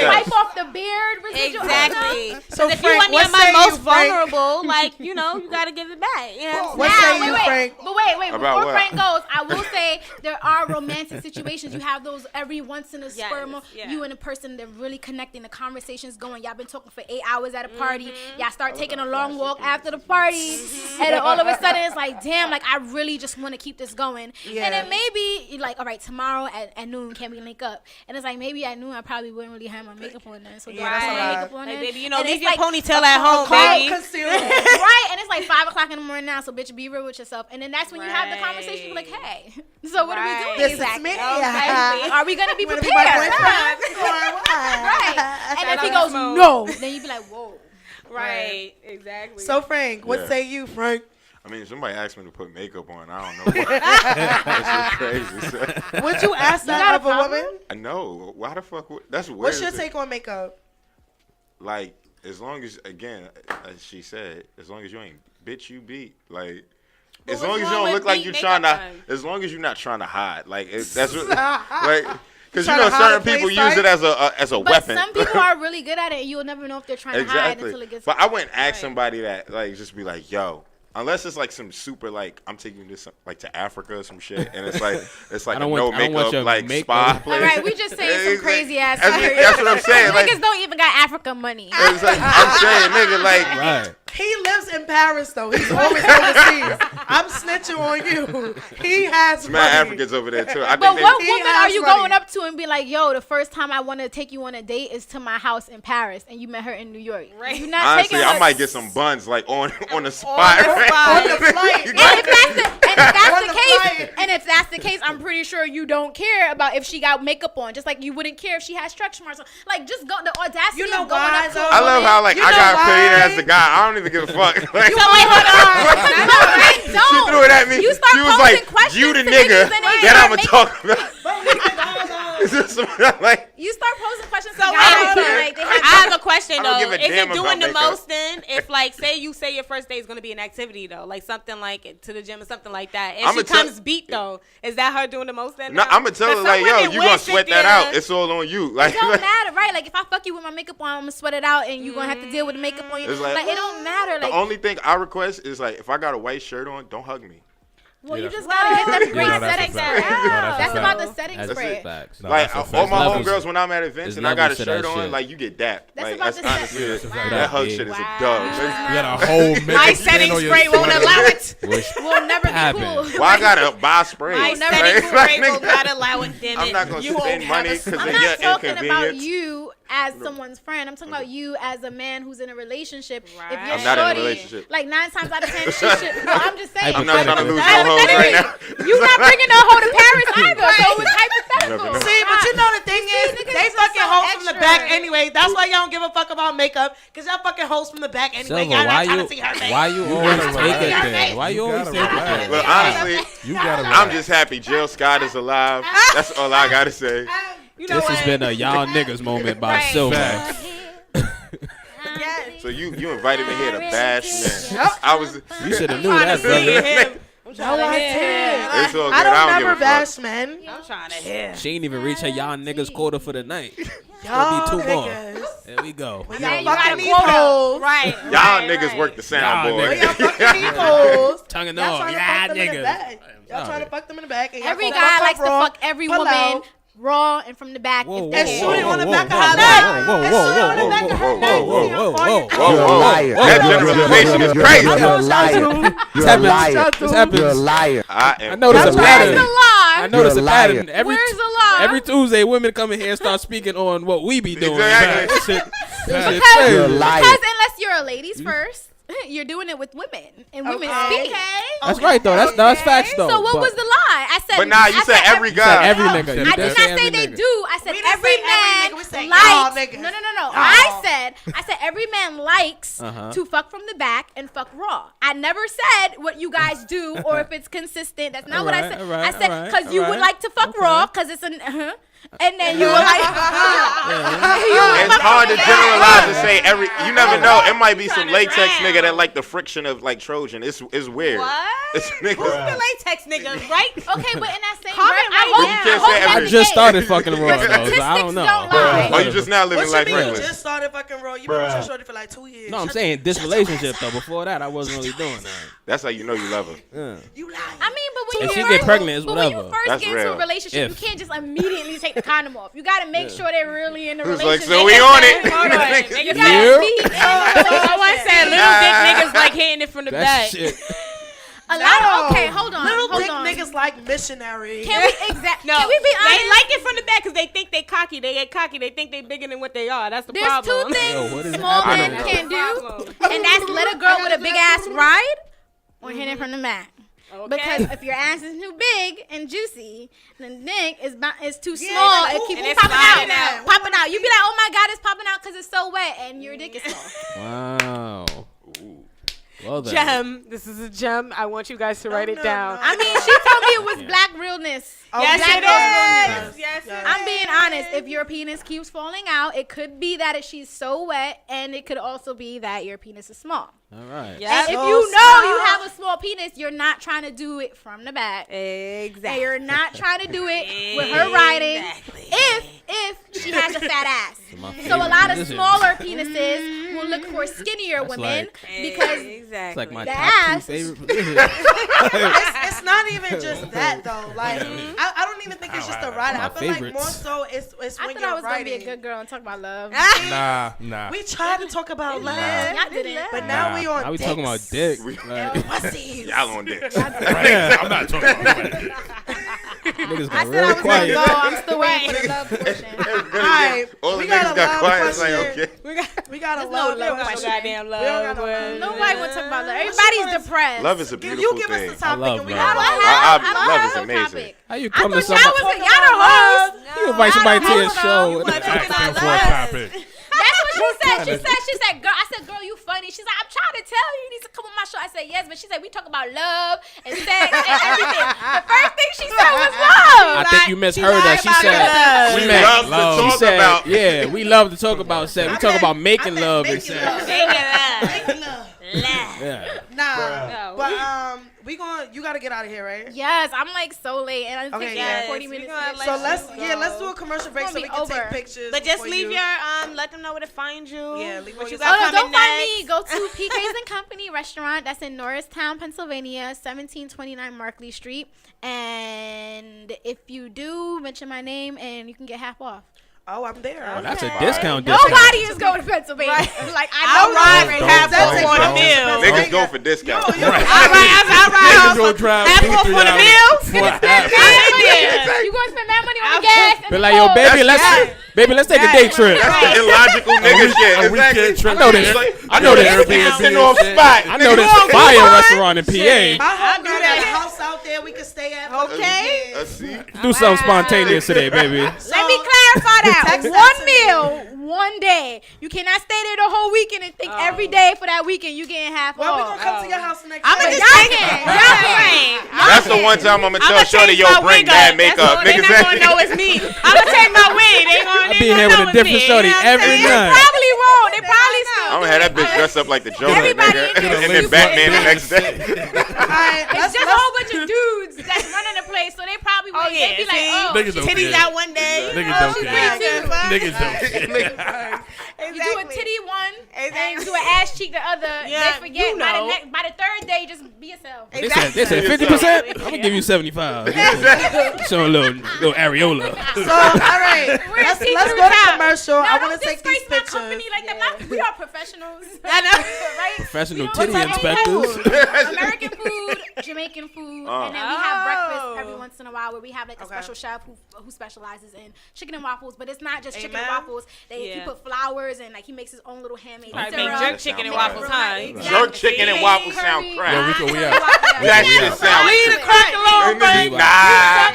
wipe off the beard. Exactly. So if you want me at my most vulnerable, like, you know, you got to give it back. You know what say you, Frank? But wait. Before Frank goes, I will say there are romantic situations. You have those every once in a sperm. You and a person, they're really connecting. The conversation's going. Y'all been talking for 8 hours at a party. Y'all start taking a long walk after the party. And then all of a sudden, it's like, damn, like, I really just want to keep this going. Yeah. And then maybe, you're like, all right, tomorrow at noon, can we link up? And it's like, maybe at noon I probably wouldn't really have my makeup on then. So that's my makeup on then. Baby, you know, leave your ponytail at home, baby. Right, and it's like 5 o'clock in the morning now, so bitch, be real with yourself. And then that's when you have the conversation, like, hey, so what are we doing this exactly? Is me. Are we going to be prepared? Right. And if he goes, no, then you be like, whoa. Right, exactly. So, Frank, what say you, Frank? I mean, somebody asked me to put makeup on. I don't know why. That's crazy. So. Would you ask that of a woman? No. Why the fuck? That's weird. What's your take on makeup? Like, as long as, again, as she said, as long as you ain't bitch, you beat. Like, as long as you don't look like you're trying to, as long as you're not trying to hide. Like, that's what, like. Because, you know, certain people use it as a weapon. But some people are really good at it, and you'll never know if they're trying to hide until it gets. But I wouldn't ask somebody that, like, just be like, yo. Unless it's like some super, like, I'm taking you to like to Africa or some shit, and it's like a no makeup like spa place. All right, we just saying some crazy ass shit. That's what I'm saying. Niggas like, don't even got Africa money. It's like, I'm saying, nigga, like. He lives in Paris though. He's always overseas. I'm snitching on you. He has money. Mad Africans over there too. But what woman are you going up to and be like, yo, the first time I want to take you on a date is to my house in Paris, and you met her in New York. Right. You're not honestly, I might get some buns like on the spot. On the flight. And if that's the case, I'm pretty sure you don't care about if she got makeup on, just like you wouldn't care if she has stretch marks on. Like, just go the audacity of going up to I love how like I got paid as a guy. I don't even give a fuck. Like, so wait, hold on. She threw it at me. You start she was like, questions "You the nigga that I'ma talk about." Is this like? You start posing questions to So guys. wait, I feel like they have I have a question I don't though. give a Is damn it doing about the makeup. most then? If like say your first day is gonna be an activity though, like something like to the gym or something like that. If I'ma she comes beat though, is that her doing the most then? No, I'm gonna tell her like, yo, you gonna sweat that out. It's all on you. Like, It don't matter, right? Like if I fuck you with my makeup on, I'm gonna sweat it out, and you gonna have to deal with the makeup on you. It's Like, like- it don't matter. the Like, only thing I request is like, if I got a white shirt on, don't hug me. well, Yeah, you just gotta get them great no, that's a setting fact. spray. No, that's a That's fact. about the setting That's spray. it. Facts. No, Like that's a all fact. my Levels- homegirls when I'm at events there's and I got a levels to that shirt on, shit. like you get dapped. That's Like about that's the honestly set. it. Wow. That hug Yeah. shit is a Wow. dub. You got a whole My makeup setting on your spray won't sweater. allow it. We'll never be Happened. cool. Why I gotta buy spray? My never setting be spray Like, will not allow it. Damn it. I'm not gonna You won't spend have money a because I'm of not your talking about inconvenience. you as someone's friend. I'm talking about you as a man who's in a relationship. If Right. you're I'm not in a shorty, relationship. like 9 times out of 10, she should. Well, I'm just saying. I'm not trying to lose no Hypothetically, hoes right now. you not bringing no hoe to Paris either, so it's hypothetical. never know. See, but you know the thing is, niggas they just fucking so hoes from the extra. back anyway. That's why y'all don't give a fuck about makeup, because y'all fucking hoes from the back anyway. Silver, Y'all why not trying you to see her face. why you always gotta take it relax. there? Why you You always gotta take it relax. there? Look, honestly, You gotta I'm relax. just happy Jill Scott is alive. That's all I gotta say. You know This what? has been a y'all niggas moment by Right. Silver. Facts. Yes. So you invited me here to bash men. I was. You should have knew I'm that, trying to see brother. him. I'm No, trying I to hear him. didn't. It's all good. I I don't don't give never a fuck. bash men. I'm trying to hear. She ain't even reach her y'all niggas quota for the night. Y'all Gonna be 2 more. niggas. There we go. When Yeah, y'all you got fucking a these quota. hoes. Right. Y'all right, niggas right. work the Y'all soundboard. When y'all fucking these hoes. Tongue and Y'all all. trying to Yeah, fuck them in the niggas. back. Y'all trying to fuck them in the back. And y'all Every gonna guy fuck likes to raw, fuck every pull woman out, raw and from the back. Whoa, if whoa, they and can. shoot it on the whoa, back of whoa, her whoa, neck. whoa, whoa, And shoot it on the whoa, back of her whoa, neck. whoa, See, I'm whoa, farting. Whoa, You're a whoa, liar. that generalization is crazy. You're a liar. This You're a liar. happens. This You're a happens. liar. I I am. notice a That's right. Where's pattern. the lie? I notice a You're a liar. pattern. Where's the lie? Every Tuesday, women come in here and start speaking on what we be doing. Exactly. That shit- that shit Because- You're a crazy. liar. Because unless you're a ladies first, you're doing it with women, and women speak. That's right though. That's facts though. So what But was the lie? I said. But nah, you I said every you guy. said every No, nigga. You I did did say not say every they nigga. do. I said We didn't every say every man nigga, we said likes. y'all niggas. No. Y'all. I said every man likes Uh-huh. to fuck from the back and fuck raw. I never said what you guys do or if it's consistent. That's not what I said. Alright, I said alright, because you would alright. like to fuck Okay. raw because it's an and then you were like. It's hard to generalize and say every. You never know. It might be some latex nigga that like the friction of like Trojan. It's weird. What? It's Who's niggas. the latex niggas, right? Okay, but in that same Comment breath, right I hope, now. You can't I hope say that's every- I the just case. started fucking raw But though, so I don't statistics know. don't lie. Oh, you just now living What life you mean? You reckless. just started fucking raw. You been with your shorty for like 2 years. No, I'm Shut saying this shut your relationship ass though. up. Before that, I wasn't really doing that. That's how you know you love her. Yeah. You lying. I mean, but when If you she get first, pregnant, it's but when whatever. you first That's get into real. a relationship, If. you can't just immediately take the condom off. You got to make sure they're really in the Who's like, relationship. so we on it? Hold on. Niggas You like- gotta be in the Someone said little dick niggas like hitting it from the That back. shit. A lot of okay, hold on, Little hold dick on. niggas like missionary. Can we exactly? No, Can we be honest? they like it from the back because they think they cocky. They get cocky. They think they bigger than what they are. That's the There's problem. two things Yo, what is small happening? men I can do, Problem. and that's let a girl with a big ass ride or hit it from the back. Okay. Because if your ass is too big and juicy, then the dick is too Yeah, small. like, It ooh, keeps and it's popping sliding out, out. popping out. You be like, oh my god, it's popping out because it's so wet, and your dick is small. Wow. Well then. Gem. This is a gem. I want you guys to write it no, down. no. I mean, she told me it was black realness. Oh, Yes, black it girls is. realness. Yes, it I'm being honest. If your penis keeps falling out, it could be that she's so wet, and it could also be that your penis is small. All right. Yeah. And if So you know small. you have a small penis, you're not trying to do it from the back. And Exactly. you're not trying to do it with her riding. Exactly. If she has a fat ass. My So a favorite lot of position. smaller penises will look for skinnier That's women like- because exactly. It's like my The top two ass. favorite positions. It's not even just that though. Like I don't even think it's just the riding. I My feel like favorites. more so it's I when thought you're I was gonna be a riding. good girl and talk about love. Nah. We tried to talk about love, Y'all didn't. but now we on. Now we talking about dicks dick. and Like, pussies. Y'all on dick. Right. I'm not talking about that. niggas I got said I real was gonna quiet. go. I'm still waiting for the love portion. Alright, All the we got niggas a got love quiet. It's like, question. okay. We got a There's no love love We don't got no question. goddamn love. We don't got no but- love. Nobody want to talk about love. What Everybody's you wanna- depressed. Love is a Give beautiful you give us thing. the topic love and we love. got I love. love is no amazing. topic. How you I come to thought y'all somebody? was y'all the host. You invite somebody to your Hold on. show. You wanna talk Asking about for a love? topic. That's what She said, girl, I said, girl, you funny. She's like, I'm trying to tell you, you need to come on my show. I said, yes, but she said, we talk about love and sex and everything. The first thing she said was love. I think you misheard her. She said, We love to talk about. yeah, we love to talk about sex. We talk about making love and sex. Making love. Yeah. Nah, but you gotta get out of here, right? Yes, I'm like so late, and I'm Okay, thinking yes. 40 minutes. So let's do a commercial break so we can take pictures. But just before leave you- your let them know where to find you. Yeah, leave all what you your got Oh, no, coming don't find next. me. Go to PK's and Company restaurant. That's in Norristown, Pennsylvania, 1729 Markley Street. And if you do, mention my name, and you can get half off. Oh, I'm there. Oh, that's a Wow. discount. Nobody is going to Pennsylvania. Like I'll ride and have That's four for the a- meal. Niggas go for discounts. All right, I'll ride. Go drive Half 2-3 off for the hours meal? for a half. You going to spend that money on the gas? Be like, yo, baby, let's take a day trip. That's the illogical nigga shit. A weekend Exactly. trip. I know this. Sitting off spot. I know this fire restaurant in PA. My whole girl got a house out there we can stay at. Okay. Let's see. Do something spontaneous today, baby. Let me clarify that. Text that One to me. meal, one day. You cannot stay there the whole weekend and think every day for that weekend you getting half Well, we off. gonna come to your house next I'm week. gonna just take it. Y'all can. That's the one time I'm gonna tell Shorty, yo, bring bad makeup. They Niggas not gonna know it's me. I'm gonna take my wig. They gonna. I be here with a different shorty every They night. probably won't. They probably still. I'm gonna have that bitch dressed up like the Joker, Everybody nigga. in there And then is Batman the next day. Alright, It's just a whole bunch of dudes that's running the place, so they probably Oh, would. They be yeah, like, see? oh, Niggas don't Titties care. out one day. Niggas don't she's care. pretty too. Niggas don't care. You do a titty one and Exactly. do an ass cheek the other. Yeah, they forget. you know. By the third day, just be yourself. They said 50%. I'm gonna give you 75. Show a little areola. So, all right, let's see go through to town. commercial. No, I don't want to take these disgrace my pictures. company like that. We are professionals. I know. Right? Professional We titty don't like inspectors. American food, Jamaican food, and then we have breakfast every Oh. once in a while where we have like a special chef who specializes in chicken and waffles. But it's not just chicken and Amen. waffles. He Yeah. put flowers and like he makes his own little handmade Probably syrup. make jerk chicken and Sound waffles, right. huh? Jerk chicken and waffles Curry. sound Yo, crap. Rico, we out. That shit sounds Leave the crack alone, Baby. bro. Nah.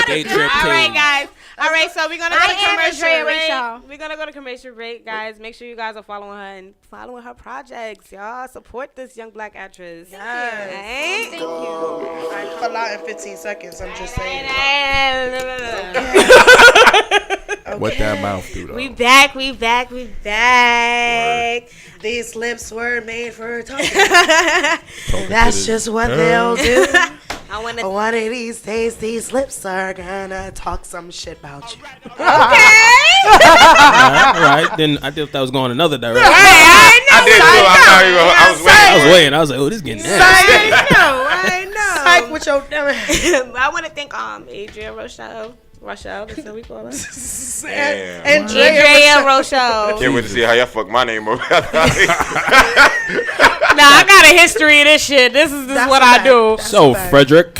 Day trip All right, team. guys. All right, so we're gonna go I to am commercial Andrea break. Rachel. We're gonna go to commercial break, guys. Make sure you guys are following her and following her projects, y'all. Support this young black actress. Yes. Right? Thank you. I cut out in 15 seconds. I'm just saying. What that mouth do, though? We back. These lips were made for talking. Talking That's to just what this- they'll do. I want to. One of these days, these lips are gonna talk some shit about you. All right. Then I thought that was going another direction. I did too. I was I was waiting. waiting. I was like, oh, this is getting nasty. I know. Psych with your dumb I want to thank Adria Rochelle. That's what we call her. Damn. Andrea Rochelle. Can't wait to see how y'all fuck my name up. Nah, I got a history of this shit. This is That's what a I fact. do. That's So, a fact. Frederick.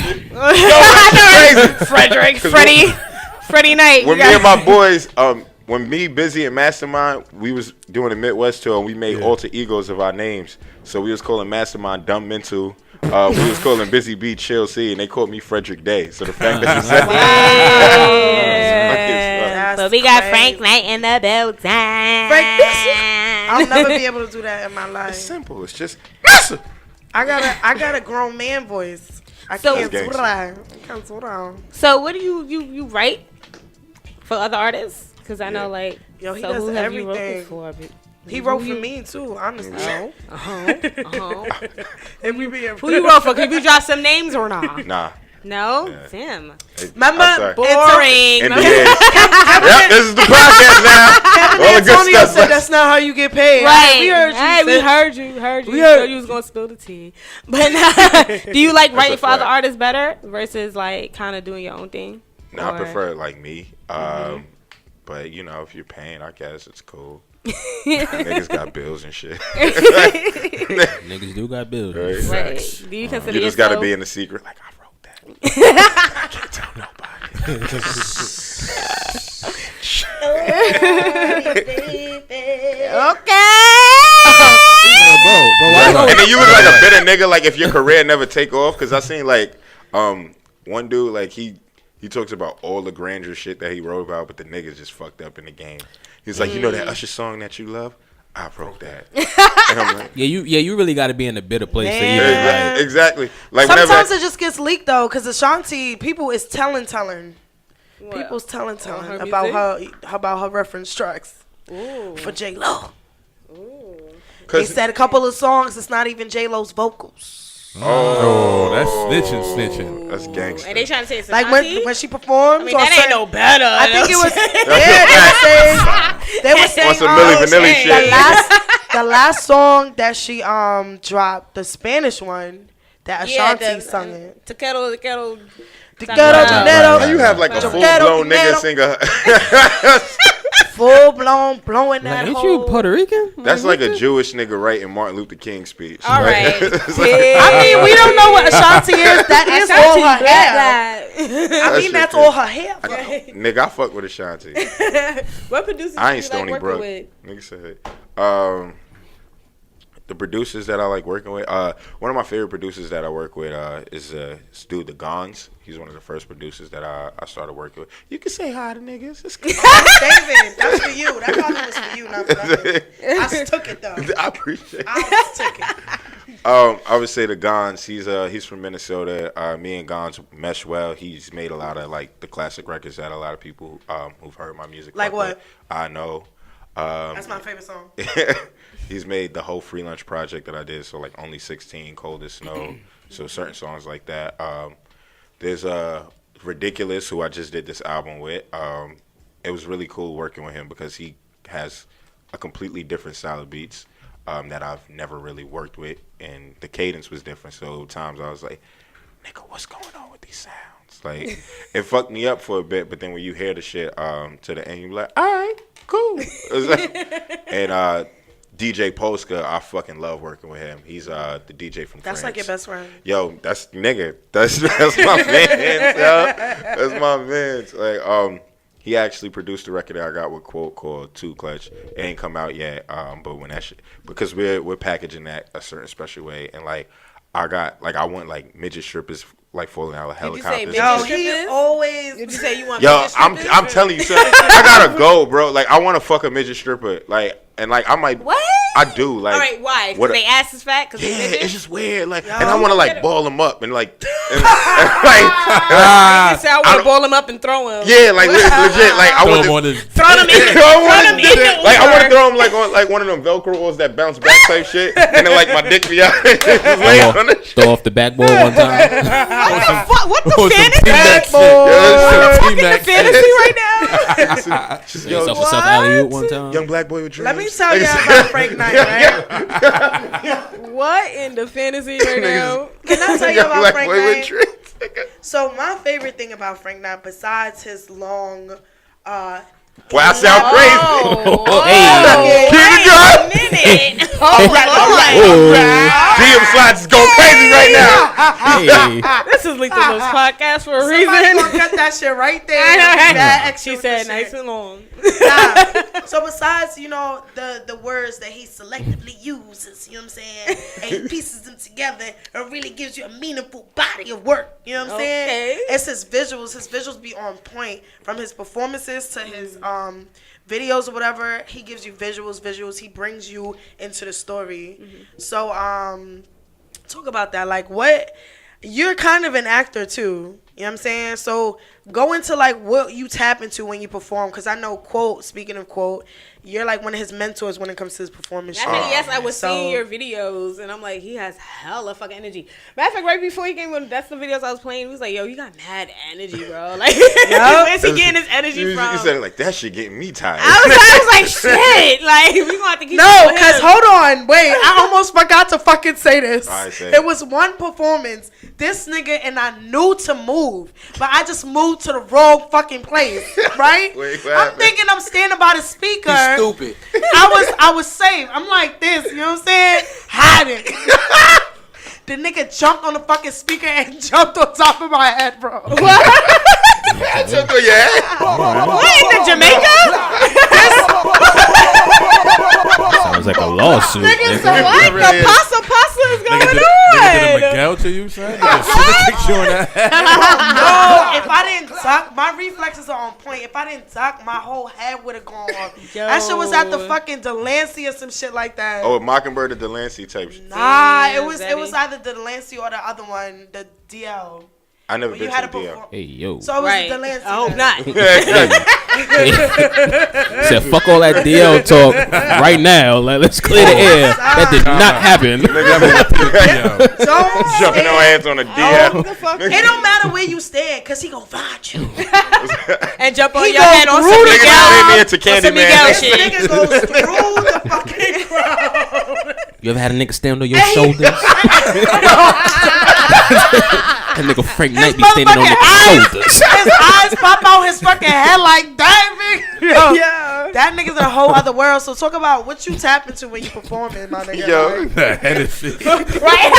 Frederick, Freddie Knight. When me and my boys, when me, Busy, and Mastermind, we was doing a Midwest tour, and we made alter egos of our names. So we was calling Mastermind Dumb Mental. We was calling Busy B Chill C, and they called me Frederick Day. So the fact that you said that, But we got Frank Knight in the building. Frank, I'll never be able to do that in my it's life. simple. It's just I got a grown man voice. I So- can't do Gangster. that. I can't do that. So what do you write for other artists? Because I know like Yo, he so does who have you wrote everything. for? He wrote for me too, honestly. If we be Who you wrote for? Could you drop some names or not? nah. No, Yeah. Damn. Remember, I'm sorry. Boring. NBA. Yep, this is the podcast now. All the good Antonio stuff. said that's not how you get paid. Right. We heard you. Hey, we sis. heard you. Heard you. We We heard- heard you was gonna spill the tea. But do you like writing a for other fact. artists better versus like kind of doing your own thing? No, I Or- prefer it like me. But you know, if you're paying, I guess it's cool. Niggas got bills and shit. Niggas do got bills. Right? Right. Do you consider You just gotta yourself? be in the secret. Like I wrote that. I can't tell nobody. And then you look like a bitter nigga. Like if your career never take off. Cause I seen like one dude like he He talks about all the grandeur shit that he wrote about, but the niggas just fucked up in the game. He's like, you know that Usher song that you love? I wrote that. And I'm like, you really got to be in a bitter place to even Man. like. exactly. Like Sometimes it just gets leaked though, because Ashanti people is telling. What? People's telling her about her reference tracks for J Lo. They 'cause- said a couple of songs. It's not even J Lo's vocals. Oh, that's snitching. That's gangster. And they trying to say it's Like Ashanti? when she performed. I mean, that ain't no better. I think it was. They were saying On some Milli Vanilli shit. the last song that she dropped, the Spanish one that Ashanti sung it. Te quiero. How you have like a full-blown nigga singer? Full blown blowing that Ain't whole. you Puerto Rican? That's like a Jewish nigga writing Martin Luther King speech. All right. It's like- I mean, we don't know what Ashanti is. That is all her hair. I mean, shit that's crazy. all her hair. bro. Nigga, I fuck with Ashanti. What producers I do ain't you Stony like Brook. working with? Nigga said. The producers that I like working with. One of my favorite producers that I work with is this dude, the Gons. He's one of the first producers that I started working with. You can say hi to niggas. It's cool. David, that's for you. That comment was for you, not for nothing. I took it though. I appreciate it. I took it. I would say the Gons. He's from Minnesota. Me and Gons mesh well. He's made a lot of like the classic records that a lot of people who've heard my music. Like fuck what? with. I know. That's my favorite song. He's made the whole Free Lunch project that I did. So like Only 16, Cold as Snow. So certain songs like that. There's Ridiculous, who I just did this album with. It was really cool working with him because he has a completely different style of beats that I've never really worked with, and the cadence was different. So times I was like, nigga, what's going on with these sounds? Like, it fucked me up for a bit, but then when you hear the shit to the end, you're like, all right, cool. It's like, and DJ Polska, I fucking love working with him. He's the DJ from That's France. like your best friend. Yo, that's nigga. That's my man. Yo. That's my man. Like, he actually produced a record that I got with Quote called Two Clutch. It ain't come out yet. But when that shit, because we're packaging that a certain special way, and like I want like midget strippers like falling out of helicopters. Yo, he always. Did you say you want Yo, midget I'm strippers? telling you, son, I gotta go, bro. Like, I want to fuck a midget stripper, like, and like I might. What? I do, like. All right, why? Because what- they ass is fat? Cause Yeah, they it's just weird, like, Yo, and I want to like get it. ball them up and like, and, You say I want to ball him up and throw him. yeah, like legit, like I Throw want him on to. his. Throw them in. Like I want to throw him like on like one of them Velcros that bounce back type shit, and then like my dick be out, just laying on it. Throw off the backboard one time. What the Or some fantasy? T-Mac. The fantasy right now? Just, Yourself yo, a self alley one time. young black boy with dreams. Let me tell you about Frank Knight, right? What in the fantasy right now? Can I tell you Young about black Frank boy with Knight? dreams. So my favorite thing about Frank Knight, besides his long, Boy, I sound crazy. Hey. Keep it going. Minute. DM Slides is going crazy right now. Hey. This is Lethal Dose podcast for a somebody reason. gonna cut that shit right there. That extra She with said the nice shit. and long. Nah. So besides, you know, the words that he selectively uses, you know what I'm saying, and he pieces them together and really gives you a meaningful body of work. You know what I'm saying? Okay. It's his visuals. His visuals be on point from his performances to his videos or whatever. He gives you visuals. He brings you into the story. So talk about that. Like, what? You're kind of an actor too. You know what I'm saying? So go into like what you tap into when you perform, because I know Quote, speaking of Quote, you're like one of his mentors when it comes to his performance. Yes, I was So- seeing your videos, and I'm like, he has hella fucking energy. Matter of fact, right before he came, when that's the videos I was playing, he was like, yo, you got mad energy, bro. Like, where's he getting his energy You from? said it like that shit getting me tired. I was like, shit. Like, we gonna have to keep No, up with because him. hold on, wait, I almost forgot to fucking say this. All right, say it. It was one performance, this nigga and I knew to move, but I just moved to the wrong fucking place, right? Wait, what I'm happened? thinking I'm standing by the speaker. He's stupid. I was safe. I'm like this, you know what I'm saying? Hiding. The nigga jumped on the fucking speaker and jumped on top of my head, bro. Took your head. What, in Jamaica? Sounds like a lawsuit. Nigga, nigga. so what? really The is. pasta is going Nigga did a on. Miguel to you, son? Nigga kicked you on that head. No, if I didn't duck, my reflexes are on point. If I didn't duck, my whole head would have gone off. That shit was at the fucking Delancey or some shit like that. Oh, Mockingbird or Delancey type shit. Nah, it was either the Delancey or the other one, the DL. I never been to the DL. Hey, yo. So it was the Delancey. I hope not. Said, fuck all that DL talk right now. Let's clear the air. That did not happen. Jumping on hands on a DL. It don't matter where you stand, because he gonna find you. And jump on He your head on some through the Nigga Miguel. made me into Candyman. This nigga goes through the fucking crowd. You ever had a nigga stand on your shoulders? That nigga Frank Knight be standing on nigga's shoulders. His eyes pop out his fucking head like that, nigga. Yeah. That nigga's in a whole other world. So talk about what you tap into when you performing, my nigga. Yo. The Hennessy. Right?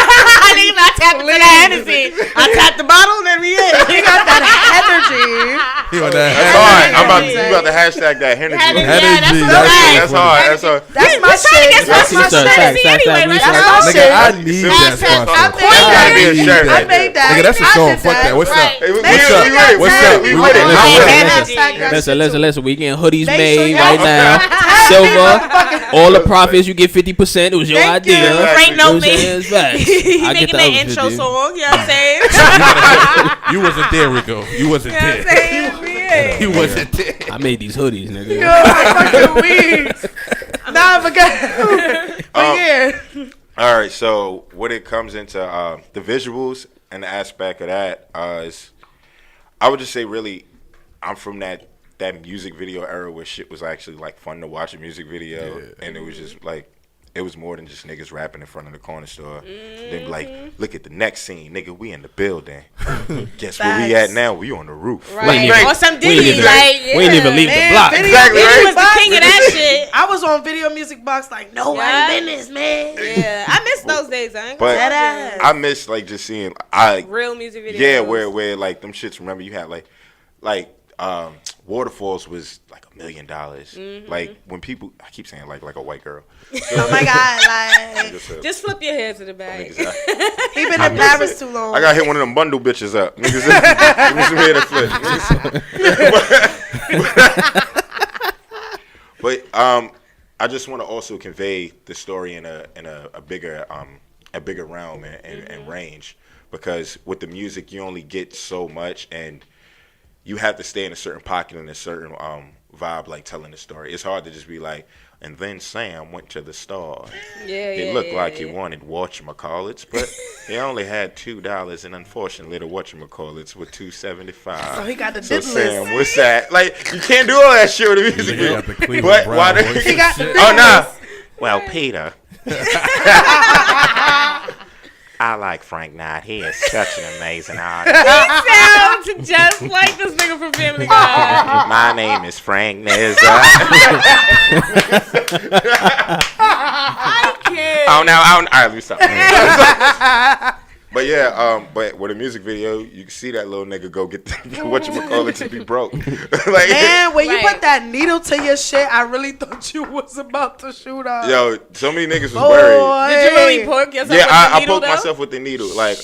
I tapped into the Hennessy. I tapped the bottle, then we in. He got that energy. He on that That's hard. You about to hashtag that Hennessy. Yeah, that's Hennessy, a fact. That's hard. That's hard. That's my shit. That's my Facts, Hennessy facts, anyway, facts, right? That's my Nigga, shit. I need that sponsor. Gotta be a shirt I right there. made that. Nigga, that's a I song. did Fuck that. What's up? Hey, we Make sure with you it. What's tag up? me. We with it. I Let's ain't go. hashtag that shit Listen. We getting hoodies Make made sure you right now. tag Silver. me. All the profits, you get 50%. It was your Thank idea. you. Frank know me. It's facts. He I get making the that other intro 50. song, you know what I'm saying? You wasn't there, Rico. You wasn't You know what I'm there. saying? You wasn't there. I made these hoodies, nigga. Yo, I'm fucking weak. Nah, but yeah. All right, so when it comes into the visuals and the aspect of that, is I would just say really, I'm from that music video era where shit was actually like fun to watch a music video, and it was just like, it was more than just niggas rapping in front of the corner store. Then like, look at the next scene, nigga, we in the building. Guess where we at now? We on the roof. Right. Right. Or some We ain't Diddy, even- like, We ain't even leave the block. Video Exactly, music right? was the box. king of that shit. I was on Video Music Box like nobody Yeah. business, man. Yeah, I miss those days. I ain't But gonna Dead ass. I miss like just seeing real music videos. yeah, where like them shits. Remember, you had like Waterfalls was like $1 million. Like when people, I keep saying like a white girl. Oh my god, like Just flip your head to the back. he been in Paris too long. I got hit one of them bundle bitches up. Niggas, give me some head to flip. But I just want to also convey the story in a bigger realm and range, because with the music you only get so much, and you have to stay in a certain pocket and a certain vibe, like telling the story. It's hard to just be like, and then Sam went to the store. It looked like he wanted whatchamacallits, but he only had $2, and unfortunately the whatchamacallits were $2.75. So he got the So dip Sam, list. what's that? Like, you can't do all that shit with a music Nigga video. got the Cleveland But Brown why voice he and got the shit. big Oh no. Well, Peter. I like Frank Knight. He is such an amazing artist. Sounds just like this nigga from Family Guy. My name is Frank Nizza. I can't. Oh no, all right, let me stop. But yeah, but with a music video, you can see that little nigga go get the, whatchamacallit to be broke. Like, Man, when you Right. put that needle to your shit, I really thought you was about to shoot up. yo, so many niggas was Boy. worried. Did you really poke yourself Yeah, with the I needle, poked though? myself with the needle. Like,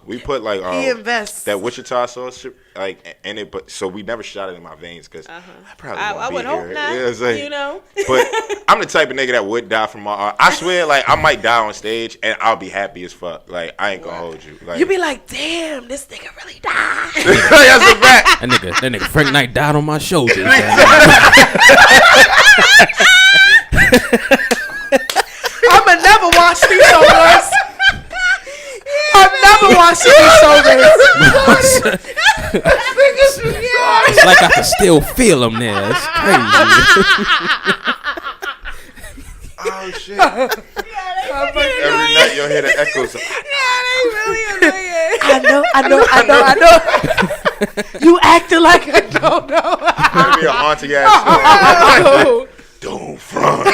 we put like He invests. that Wichita sauce shit, like in it, but so we never shot it in my veins because I probably I won't would be hope here. not. Yeah, it's like- You know. But I'm the type of nigga that would die from my art. I swear, like I might die on stage and I'll be happy as fuck. Like I ain't gonna hold you. Like You be like, damn, this nigga really died. that's a fact. That nigga Frank Knight died on my shoulders. I'ma never watch these shoulders. I've never watched these shoulders. It's like I can still feel him there. It's crazy. Oh shit! Every night you'll hear the echoes. Of, I know. You acting like I don't know. That'd be a haunting ass story. Don't front.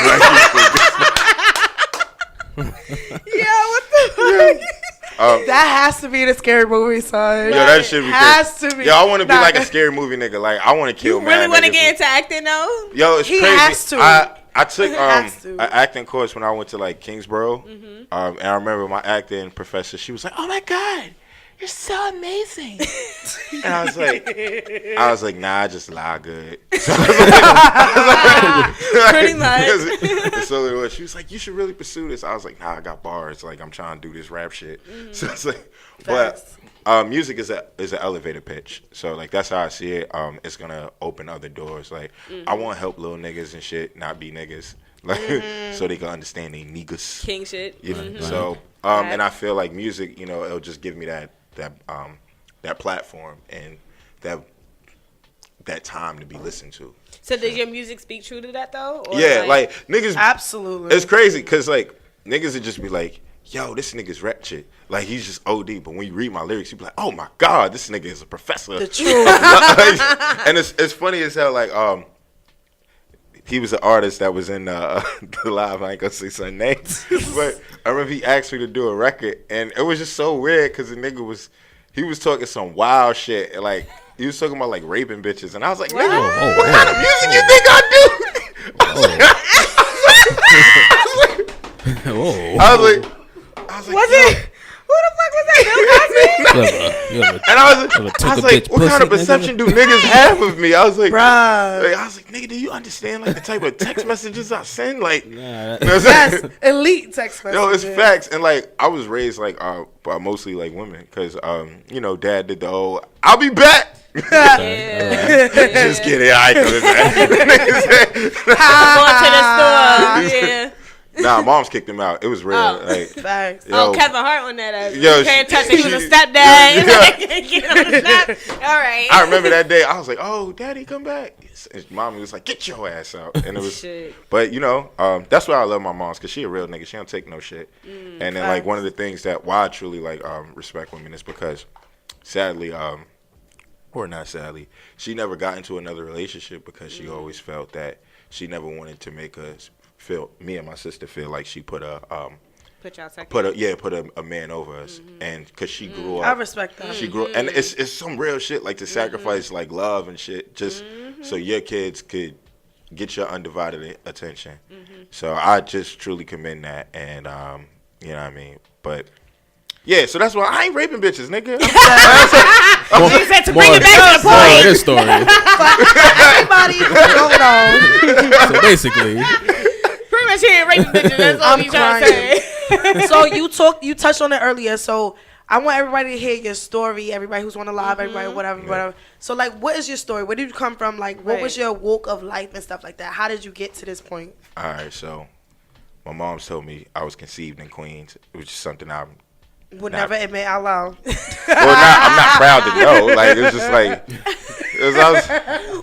That has to be the scary movie, son. Yo, that shit be has crazy. to be. Yo, I want to be Nah, like a scary movie nigga. Like I want to kill. You really want to get into acting though? Yo, it's He crazy. has to. I took has to. an acting course when I went to like Kingsborough, and I remember my acting professor. She was like, "Oh my god, "You're so amazing." And I was like, "Nah, I just lie good." So Pretty much. So she was like, "You should really pursue this." I was like, "Nah, I got bars. Like, I'm trying to do this rap shit." So it's like, but music is an elevator pitch. So like that's how I see it. It's gonna open other doors. Like I want to help little niggas and shit not be niggas. Like so they can understand they niggas. King shit. Yeah. So and I feel like music, you know, it'll just give me that platform and that time to be listened to. So does your music speak true to that though? Or Yeah, like niggas. Absolutely. It's crazy because like niggas would just be like, "Yo, this nigga's rap shit. Like he's just OD." But when you read my lyrics, you be like, "Oh my god, this nigga is a professor." The truth. And it's funny as hell. Like he was an artist that was in the live. I ain't gonna say some names, but I remember he asked me to do a record, and it was just so weird because the nigga was talking some wild shit, and like he was talking about like raping bitches, and I was like, "Nigga, what kind of music you think I do?" I was like, Was it? Who the fuck was that? Bill Cosby? And I was like, what kind of perception do niggas have of me? I was like, Bruh. I was like, nigga, do you understand like the type of text messages I send? Like, you know what I'm Yes, saying? elite text messages. No, it's facts. And like, I was raised like by mostly like women, because you know, dad did the whole, "I'll be back." Yeah. Just kidding, I ain't coming back. Going to the store. Yeah. Nah, mom's kicked him out. It was real. Oh. Like, Facts. yo, Kevin Hart on that. Yo, You can't touch it. He was a she- stepdad. Yeah. Get on the step. All right. I remember that day. I was like, "Oh, daddy, come back." And mommy was like, "Get your ass out." And it was, Shit. but you know, that's why I love my mom's, because she a real nigga. She don't take no shit. And then like one of the things why I truly like respect women is because, sadly, or not sadly, she never got into another relationship because she always felt that she never wanted to make us feel, me and my sister feel like she put a man over us, and because she grew up, I respect that. she grew, and it's some real shit, like to sacrifice like love and shit just so your kids could get your undivided attention. So I just truly commend that, and you know what I mean. But yeah, so that's why I ain't raping bitches, nigga. You said to bring it back to the Moral of point. this story. Everybody going on. So basically, Pretty much he ain't raping bitches. That's all I'm you trying to say. So you touched on it earlier. So I want everybody to hear your story. Everybody who's on the live, everybody, whatever. So like, what is your story? Where did you come from? Like, what was your walk of life and stuff like that? How did you get to this point? All right, so my mom told me I was conceived in Queens, which is something I Would never admit out loud. I'm not proud to know. Like it's just like.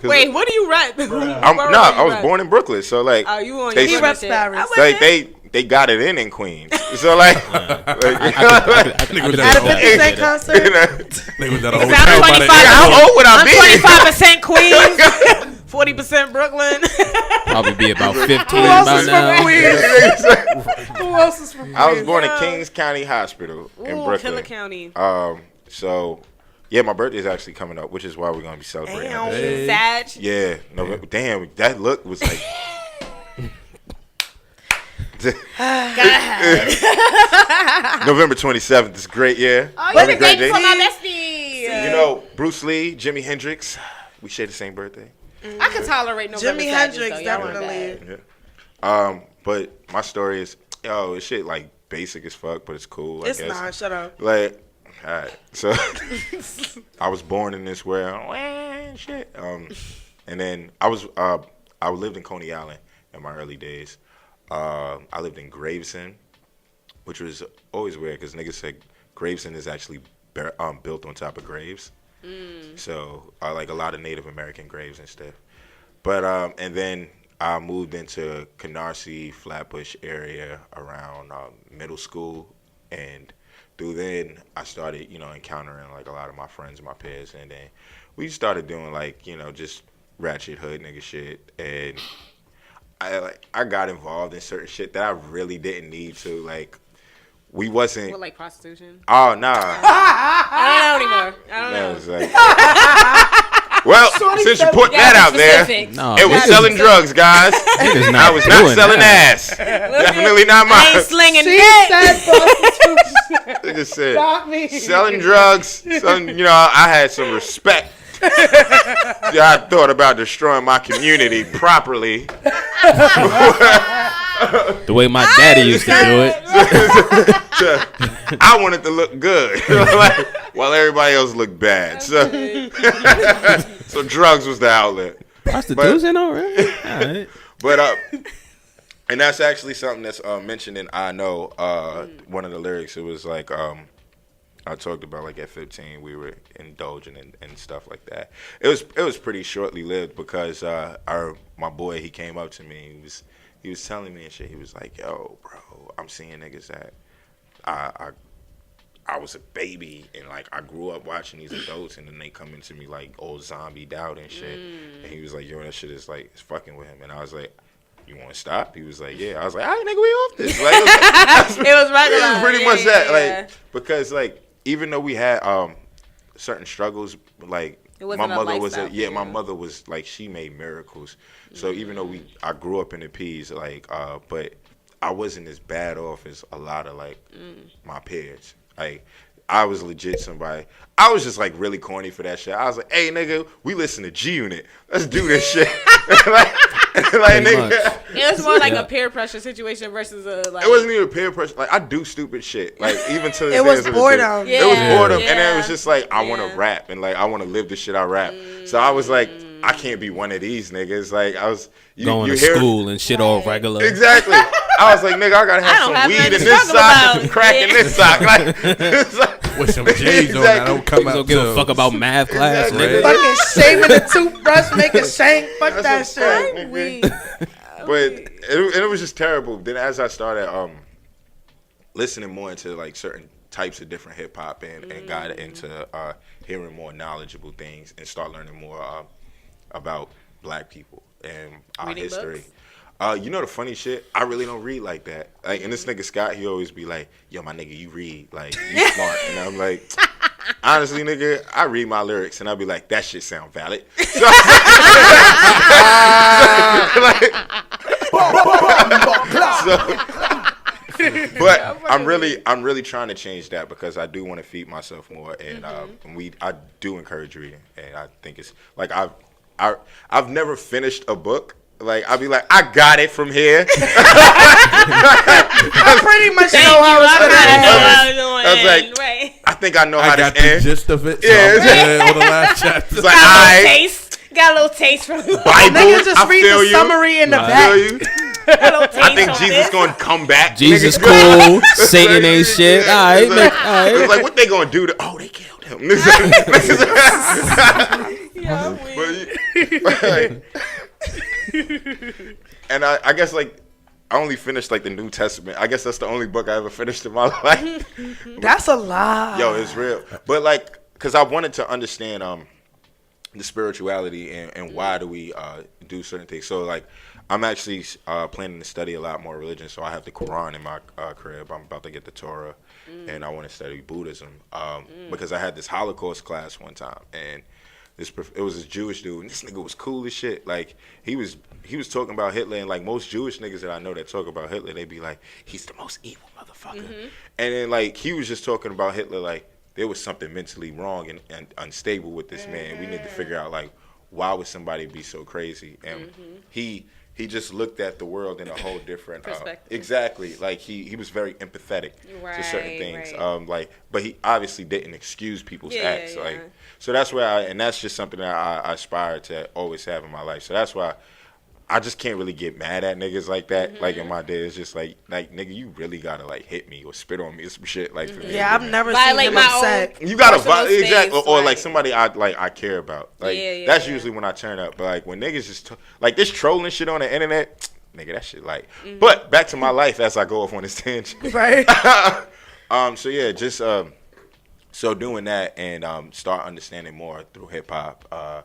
Wait, what do you rap? I was born in Brooklyn, so like. Oh, you on they, your He reps shit. Paris. Like they got it in Queens, so like. I think it was At a that 50 Cent you concert. know, They was at a I'm hotel by the 25. how airport. old would I I'm be? 25% Queens, 40% Brooklyn. probably be about 15 Who else by is now. from Queens? Who else is from Queens? I was born in Kings County Hospital in Ooh, Brooklyn. Killer County. So yeah, my birthday is actually coming up, which is why we're gonna be celebrating. Damn. Hey. Sag. Yeah, November. Damn, that look was like. November 27th is a great year. Oh, Have a you're great great day. for my bestie. You know, Bruce Lee, Jimi Hendrix, we share the same birthday. I can tolerate November Jimi sadness, Hendrix, though. Y'all weren't definitely. bad. Yeah. But my story is, it's shit like basic as fuck, but it's cool. It's I guess. not. Shut up. Like, all right. So I was born in this world, shit. And then I lived in Coney Island in my early days. I lived in Gravesend, which was always weird because niggas said Gravesend is actually built on top of graves. So like a lot of Native American graves and stuff. But and then I moved into Canarsie, Flatbush area around middle school, and through then I started, encountering like a lot of my friends and my peers, and then we started doing like, just ratchet hood nigga shit, and I got involved in certain shit that I really didn't need to. Like, we wasn't. What, like prostitution? Oh nah. I don't know anymore. I don't know. That was like, Well, since you put that out there, No, it was selling drugs, guys. I was not selling ass. Definitely not mine. I ain't slinging She dick. said Nigga said Not me. selling drugs. I had some respect. Yeah, I thought about destroying my community properly. The way my daddy used to do it. I wanted to look good, like, while everybody else looked bad. So, so drugs was the outlet. Prostitution, already. All right. But and that's actually something that's mentioned in I Know. One of the lyrics, it was like I talked about, like, at 15 we were indulging in stuff like that. It was pretty shortly lived because my boy, he came up to me. He was telling me and shit. He was like, "Yo, bro, I'm seeing niggas that I was a baby and, like, I grew up watching these adults and then they come into me like old zombied out and shit." And he was like, "Yo, that shit is like, it's fucking with him." And I was like, "You want to stop?" He was like, "Yeah." I was like, "All right, nigga, we off this." Like, It was regular. It was pretty much that. Yeah. Like, because, like, even though we had certain struggles, like, my mother was my mother was like, she made miracles. So even though I grew up in the P's, like, but I wasn't as bad off as a lot of, like, my peers. Like, I was legit somebody. I was just, like, really corny for that shit. I was like, "Hey, nigga, we listen to G Unit. Let's do this shit." Nigga, it was more like a peer pressure situation versus a, like. It wasn't even peer pressure. Like, I do stupid shit. Like, even to this It day, was boredom. It was boredom, Yeah. and then it was just like, I want to rap and, like, I want to live the shit I rap. So I was like, I can't be one of these niggas. Like, I was Going to school and shit all regular. Exactly. I was like, nigga, I gotta have some weed in this sock and crack in this sock. Like, with some J's on that, I don't come out. Don't give a fuck about math class, nigga. fucking shaving the toothbrush, making shank. Fuck that shit. But it was just terrible. Then as I started listening more into, like, certain types of different hip hop and got into hearing more knowledgeable things and start learning more about black people and our Reading history. books? You know the funny shit? I really don't read like that. Like, and this nigga Scott, he always be like, "Yo, my nigga, you read. Like, you smart." And I'm like, honestly, nigga, I read my lyrics and I be like, that shit sound valid. So, but I'm really trying to change that because I do want to feed myself more, and I do encourage reading, and I think it's like I've never finished a book. Like, I'll be like, I got it from here. I pretty much know how it's gonna end. I was like, I think I know how I got this the ends. gist of it. So Yeah, on the last chapter. It's like, Got a little I taste. Got a little taste from the Bible. Nigga just I read feel the you. summary in the I back. feel you. I think Jesus gonna come back. Jesus Nigga. cool, Satan ain't shit. All right, man. All It's right. like, what they gonna do to? Oh, they killed him. And I guess, like, I only finished, like, the New Testament. I guess that's the only book I ever finished in my life. That's a lie. Yo, it's real. But, like, because I wanted to understand the spirituality and why do we do certain things. So, like, I'm actually planning to study a lot more religion. So I have the Quran in my crib. I'm about to get the Torah, and I want to study Buddhism because I had this Holocaust class one time, and it was this Jewish dude, and this nigga was cool as shit. Like, he was talking about Hitler, and, like, most Jewish niggas that I know that talk about Hitler, they be like, he's the most evil motherfucker. And then, like, he was just talking about Hitler like there was something mentally wrong and unstable with this man. We need to figure out, like, why would somebody be so crazy? And he just looked at the world in a whole different perspective. Exactly. Like, he was very empathetic to certain things. Like, but he obviously didn't excuse people's acts. Like, so that's where and that's just something that I aspire to always have in my life. So that's why I just can't really get mad at niggas like that. Like, in my day, it's just like, nigga, you really gotta, like, hit me or spit on me or some shit. Like, for me Yeah, to I've get never Violate seen him my upset. you gotta personal exactly, space, or like like- somebody I care about. Like, that's usually when I turn up. But, like, when niggas just like this trolling shit on the internet, nigga, that shit like. But back to my life as I go off on this tangent. Right. So yeah, just so doing that and start understanding more through hip hop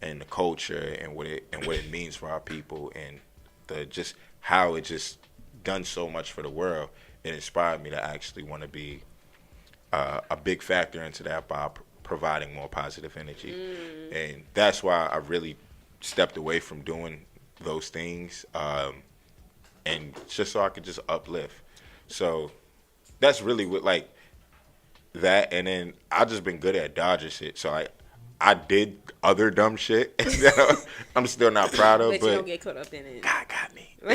and the culture and what it means for our people and the just how it just done so much for the world. It inspired me to actually want to be a big factor into that by providing more positive energy. And that's why I really stepped away from doing those things, and just so I could just uplift. So that's really what, like, that. And then I just been good at dodging shit. So I did other dumb shit that I'm still not proud of, but you don't get caught up in it. God got me. And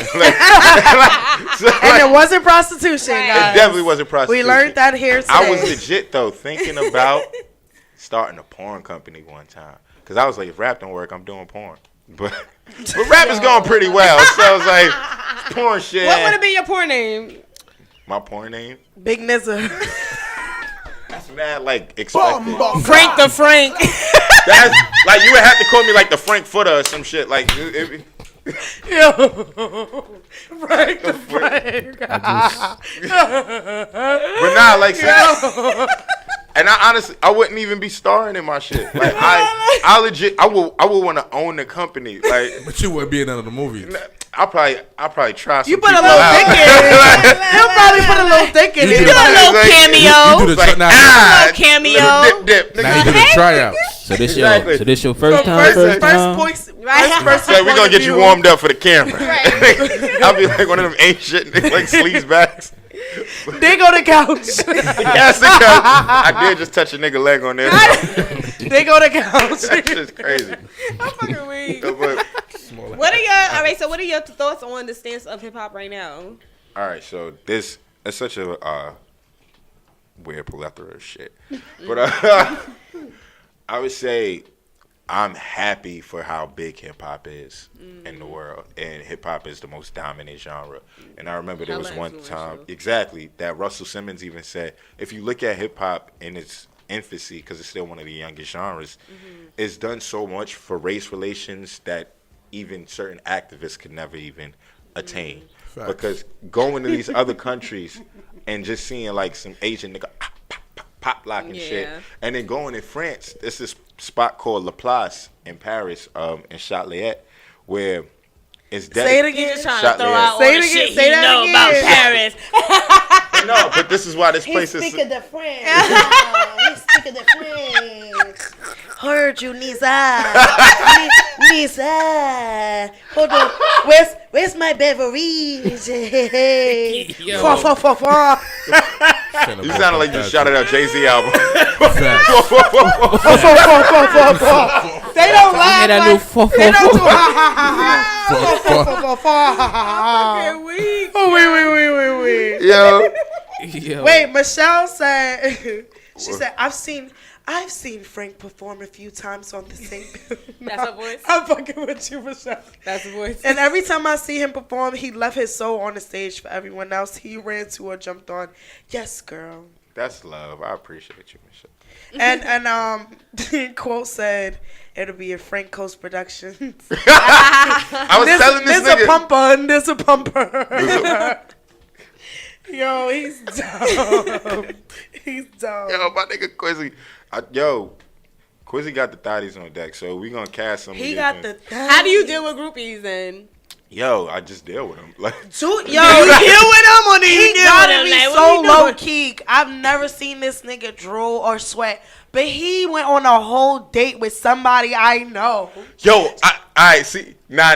it wasn't prostitution, guys. It definitely wasn't prostitution. We learned that here today. I was legit, though, thinking about starting a porn company one time. Because I was like, if rap don't work, I'm doing porn. But rap is going pretty well. So I was like, porn shit. What would it be your porn name? My porn name? Big Nizza. That's mad, like, expected. Frank the Frank. That's, like, you would have to call me, like, the Frank Footer or some shit. Like, Yo. Frank the Frank. but nah, like, and I honestly, I wouldn't even be starring in my shit. Like, I legit, I would want to own the company. Like, But you wouldn't be in none of the movies. I'll probably try some You put a people little out. dick in it. He'll probably put a little dick in You it. do Do a little Like, cameo. You do the Like, now cameo. little dip. you do the tryouts. So this Exactly. your first time. First time? points. Right. First So we're gonna get you view. warmed up for the camera. I'll be like one of them ain't shit like sleaze backs. Dig on the couch. Yes, I did just touch a nigga leg on there. Dig on the couch. That shit's crazy. I'm fucking weak. But, What are your what are your thoughts on the stance of hip hop right now? all right, so this is such a weird plethora of shit. But I would say I'm happy for how big hip hop is in the world, and hip hop is the most dominant genre. And I remember there was Hella one time influential. exactly that Russell Simmons even said, if you look at hip hop in its infancy, because it's still one of the youngest genres, it's done so much for race relations that even certain activists could never even attain. Facts. Because going to these other countries and just seeing like some Asian nigga pop locking shit, Yeah. and then going in France, there's this spot called Laplace in Paris, in Châtelet, where it's Say it dedicated. again. Just trying Shot to throw Leah. out all Say the it again. shit Say he that know again. about Paris. No, but this is why this place is. the French. He's speaking the French. Heard you, Nisa. Nisa. Hold on. Where's my beverage? Yo. Fa. You sounded like you shouted out Jay-Z album. They don't laugh Hear that like new fo- they don't do fo- ha. Weak. Oh, wait. Yo. Yo. Wait, Michelle said, she said, I've seen Frank perform a few times on the same. That's her voice? I'm fucking with you, Michelle. That's the voice. And every time I see him perform, he left his soul on the stage for everyone else. He ran to or jumped on. Yes, girl. That's love. I appreciate you, Michelle. And quote said it'll be a Frank Coast Productions. I was telling this There's nigga. a pumper and there's a pumper. Yo, he's dumb. He's dumb. Yo, my nigga Quizzy. Quizzy got the thotties on deck, so we gonna cast some. He got the. How do you deal with groupies then? Yo, I just deal with him. Like, Yo, You deal with them or do you he deal gotta with be them? Like, what so you low doing? key. I've never seen this nigga drool or sweat, but he went on a whole date with somebody I know. yo, I see. Nah.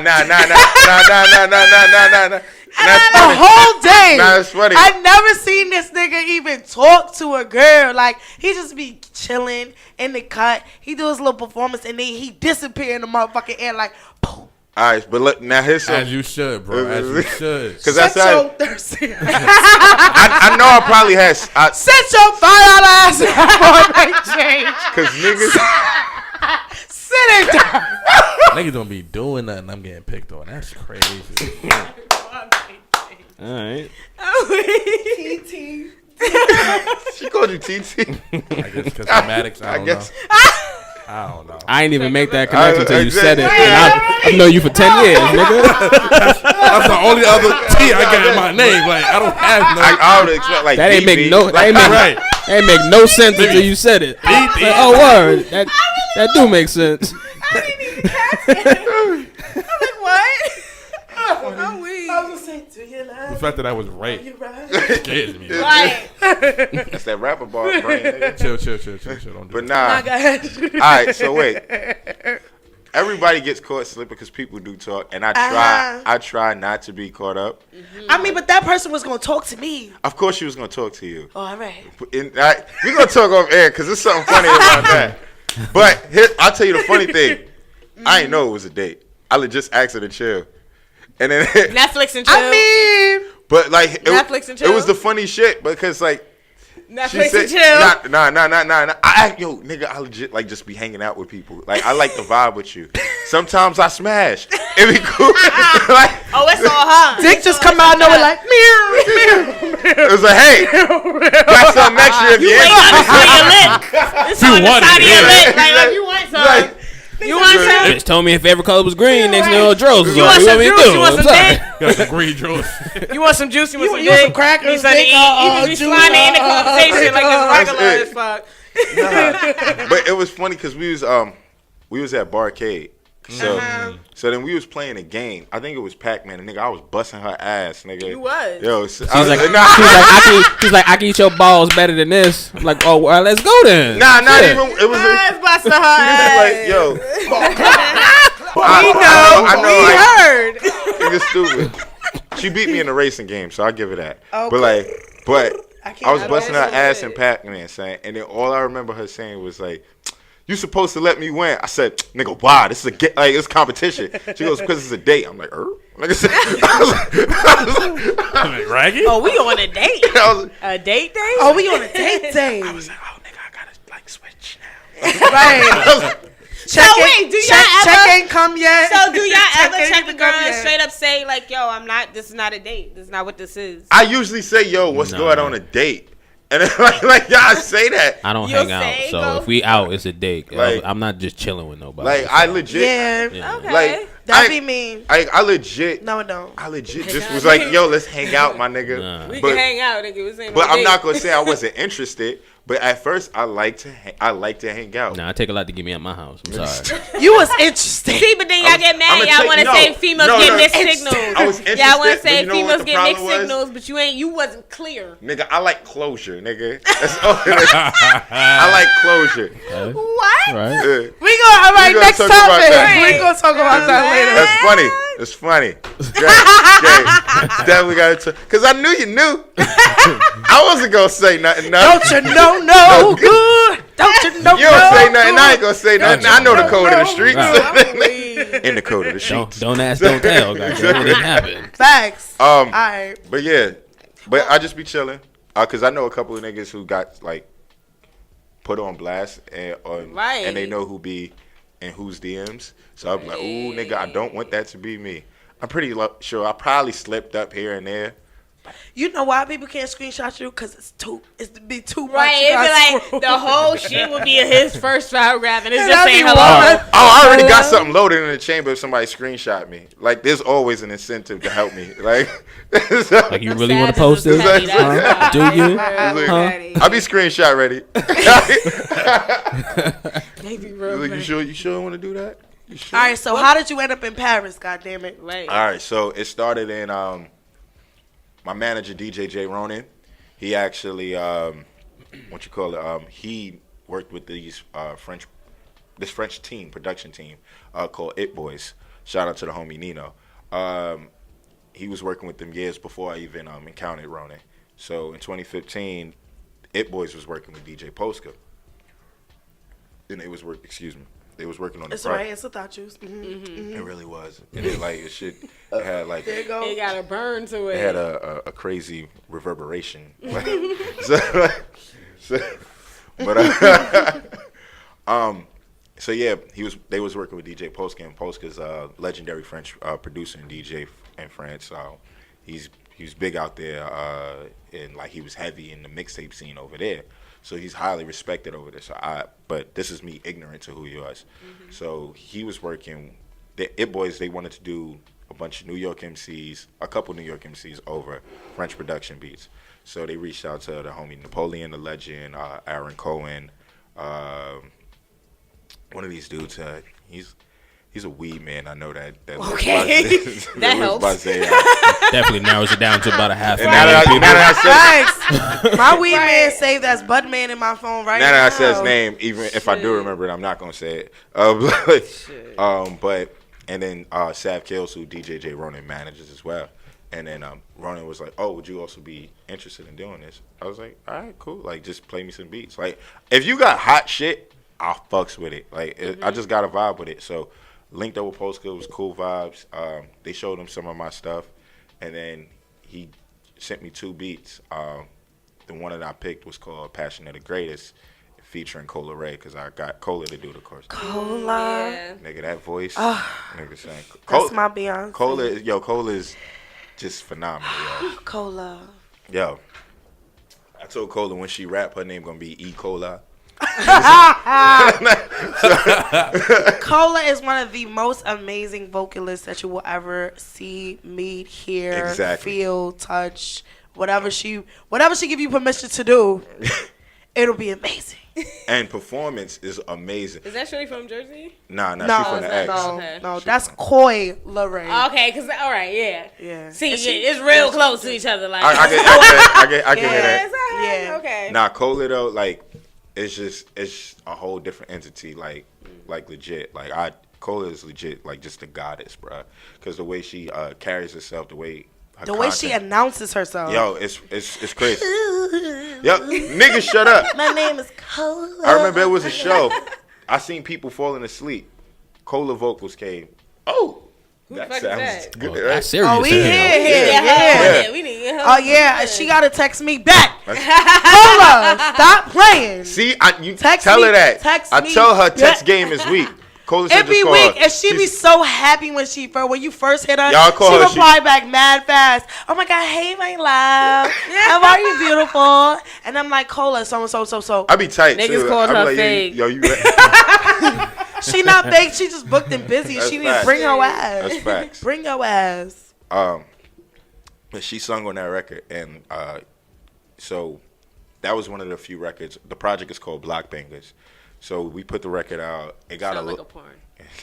A whole day. Nah, it's funny. I never seen this nigga even talk to a girl. Like, he just be chilling in the cut. He do his little performance and then he disappear in the motherfucking air like, poof. All right, but look, now here's some. As you should, bro. As you should. Because that's Shut how. your thirsty I know I probably had. Sit your $5 ass down for a big change. Because niggas. Sit it down. Niggas don't be doing nothing. I'm getting picked on. That's crazy. All right. TT. She called you TT. I guess cosmetics. I don't know. I don't know. I ain't even make that connection until you said it. Exactly. And I've known you for 10 years, nigga. That's the only other T I got in my name. Like I don't have no. I would expect like That ain't make BB. no. That ain't make, Right. that ain't make no sense until you said it. Like, oh word, that do make sense. I didn't even catch it. I'm like, what? I'm weak. I was gonna say, do you love The fact that I was right you right? scares me. Right. That's that rapper bar brain. Nigga. Chill. Don't do But that. nah. Go ahead. All right, so wait. Everybody gets caught slipping because people do talk, and I try not to be caught up. I mean, but that person was gonna talk to me. Of course, she was gonna talk to you. Oh, all right. We're gonna talk off air because there's something funny about that. But here, I'll tell you the funny thing. I didn't know it was a date. I legit asked her to chill, and then Netflix and chill. I mean, but like Netflix and chill. it was the funny shit because like Netflix and chill. Nah. Yo, nigga, I legit like just be hanging out with people. Like I like the vibe with you. Sometimes I smash. It be cool. Like, Oh, it's all her. Dick just come out of nowhere like, it was like, hey, got something extra if you Wait ain't. on the side of your lip. It's on the want side of it, your yeah. lip. Like, if you want some. Like, You want some? Bitch told me her favorite color was green. Next thing you know, drills. You want some juice? You want some dick? Got some green drawers. You want some juice? You want some you want some dick? crackers, You something to dick, eat? You be juice, sliding in the conversation like it's regular That's as it. fuck. Nah. But it was funny because we was at Barcade. So then we was playing a game. I think it was Pac-Man. And nigga, I was busting her ass, nigga. You was. Yo, She's like, I can eat your balls better than this. I'm like, oh, well, let's go then. Nah, not Shit. even. It was Ass busting her ass. like, yo. We heard. Nigga stupid. She beat me in the racing game, so I'll give her that. Okay. But I was can't busting her imagine ass it. in Pac-Man, saying, and then all I remember her saying was like, "You supposed to let me win." I said, "Nigga, why? This is it's competition." She goes, "Because it's a date." I'm like, Like I said, Raggy? Oh, we on a date. A date date? Oh, we on a date day. I was like, "Oh, nigga, I gotta like switch now." Right. So wait, do y'all check ever? ain't come yet. So do y'all ever ain't check the even come girl and yet. straight up say like, "Yo, I'm not. This is not a date. This is not what this is." I usually say, "Yo, what's Nah. going on a date?" And then, like y'all say that. I don't You'll hang out. say So go if we out, it's a date. Like- I'm not just chilling with nobody. Like so. I legit. Yeah, Yeah. Okay. Like that'd be mean. I legit. No, it don't. I legit just was like, "Yo, let's hang out, my nigga." Nah. We But- can hang out, nigga. This ain't no But I'm date. not gonna say I wasn't interested. But at first, I like to hang out. Nah, I take a lot to get me at my house. I'm sorry. You was interested. See, but then y'all get mad. I'ma Y'all take- want to no, say females no, get no. mixed Interested. signals. I was interested, Y'all want to but say you know what females the get mixed problem was? signals, but you wasn't clear. Nigga, I like closure, nigga. That's all it is. I like closure. What? Right? Yeah. We go. All right, gonna next talk about topic. that. We gonna talk about that later. That's funny. It's funny. Okay. Definitely got to. Cause I knew you knew. I wasn't gonna say nothing. No. Don't you know no good? Don't you know? You don't say no nothing. good? I ain't gonna say nothing. I know the code of the streets. Right. In the code of the streets. Don't ask, don't tell. Guys. It didn't happen. Facts. All Um. right. But yeah. But I just be chilling. Cause I know a couple of niggas who got like put on blast Right. and they know who be in whose DMs. So I'm like, ooh, nigga, I don't want that to be me. I'm pretty sure I probably slipped up here and there. You know why people can't screenshot you? Cause it's be too much. Right, You it'd gotta be like scroll. the whole shit would be in his first paragraph, and it's And just that'd saying be hello. one. I already got something loaded in the chamber if somebody screenshot me. Like, there's always an incentive to help me. Like Like you really want to post this? Petty, that's Huh? not- Do you? Petty. I be screenshot ready. They be real Like, petty. you sure want to do that? You sure? All right. So how did you end up in Paris? God damn it. Right. All right, so it started in my manager DJ J Ronan. He actually he worked with these French team, production team called It Boys. Shout out to the homie Nino. He was working with them years before I even encountered Ronan. So in 2015, It Boys was working with DJ Polska. And they was working on the It's all right. It's a thought juice. It really was. And it it had like There you go. It got a burn to it. it had a crazy reverberation. So yeah, they was working with DJ Polska, and Polska's a legendary French producer and DJ in France. So he's big out there, and like he was heavy in the mixtape scene over there. So he's highly respected over there. But this is me ignorant to who he was. So he was working. The It Boys, they wanted to do a bunch of New York MCs, a couple New York MCs over French production beats. So they reached out to the homie Napoleon, the legend, Aaron Cohen, one of these dudes. He's He's a weed man. I know that. Okay. That helps. Definitely narrows it down to about a half. And now that I said, my weed man saved as Bud Man in my phone right now. Now that I said his name, even if I do remember it, I'm not gonna say it. But and then Sav Kills, who DJJ Ronan manages as well. And then Ronan was like, "Oh, would you also be interested in doing this?" I was like, "All right, cool. Like, just play me some beats. Like, if you got hot shit, I'll fucks with it. Like, I just got a vibe with it." So, linked up with Postcode, was cool vibes. They showed him some of my stuff, and then he sent me 2 beats. The one that I picked was called "Passion of the Greatest," featuring Cola Ray, because I got Cola to do the chorus. Cola. Yeah. Nigga, that voice. Nigga saying, That's my Beyonce. Cola is just phenomenal, yo. Cola. Yo, I told Cola when she rap, her name gonna be E. Cola. Cola is one of the most amazing vocalists that you will ever see, meet, hear, feel, touch, whatever she give you permission to do. It'll be amazing. And performance is amazing. Is that Shorty from Jersey? Nah, No, she from the X. No, that's Coy Lorraine. Okay, cause all right, yeah. Yeah. See, it's real close to each other. Like I can hear that. Yeah. Okay. Nah, Cola though, like, it's a whole different entity, like legit. Like Cola is legit, like just a goddess, bro. Cause the way she carries herself, the way she announces herself. Yo, it's crazy. Yo, nigga, shut up. My name is Cola. I remember it was a show. I seen people falling asleep. Cola vocals came. Oh, that sounds good. That's Right? serious. Oh, we here. Yeah, we need her. Oh yeah, she gotta text me back. Cola, stop playing. See, you Text tell me- her that. text I me tell her text back. game is weak. Cola said It be just call weak, her. and she be so happy when you first hit her. Y'all call she her, reply back mad fast. Oh my God, hey my love, how are you, beautiful? And I'm like, Cola, so. I be tight Niggas too. called I be her like, fake. Yo, you. She not fake. She just booked and busy. That's She need to facts. bring her ass. That's facts. Bring her ass. But she sung on that record, and so that was one of the few records. The project is called Block Bangers. So we put the record out. It got Sound a like little. a porn.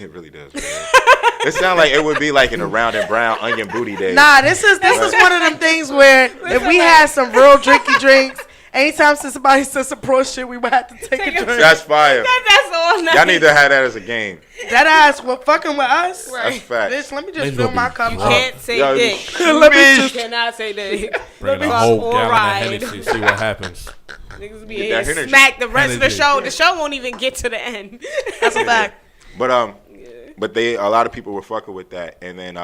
It really does. It sounds like it would be like in a Round and Brown Onion Booty Day. Nah, this is one of them things where if we had some real drinky drinks, anytime somebody says some pro shit, we would have to take a drink. That's fire. That's all nice. Y'all need to have that as a game. That ass was fucking with us. That's facts. Bitch, let me just It's fill gonna my be cup. drunk. Can't say Yo, dick. Let me just. Cannot say dick. Bring a Fuck whole or gallon ride. of Hennessy, see what happens. Niggas be Get here that energy. smack the rest of the Energy. show. The show won't even get to the end. That's a fact. But a lot of people were fucking with that, and then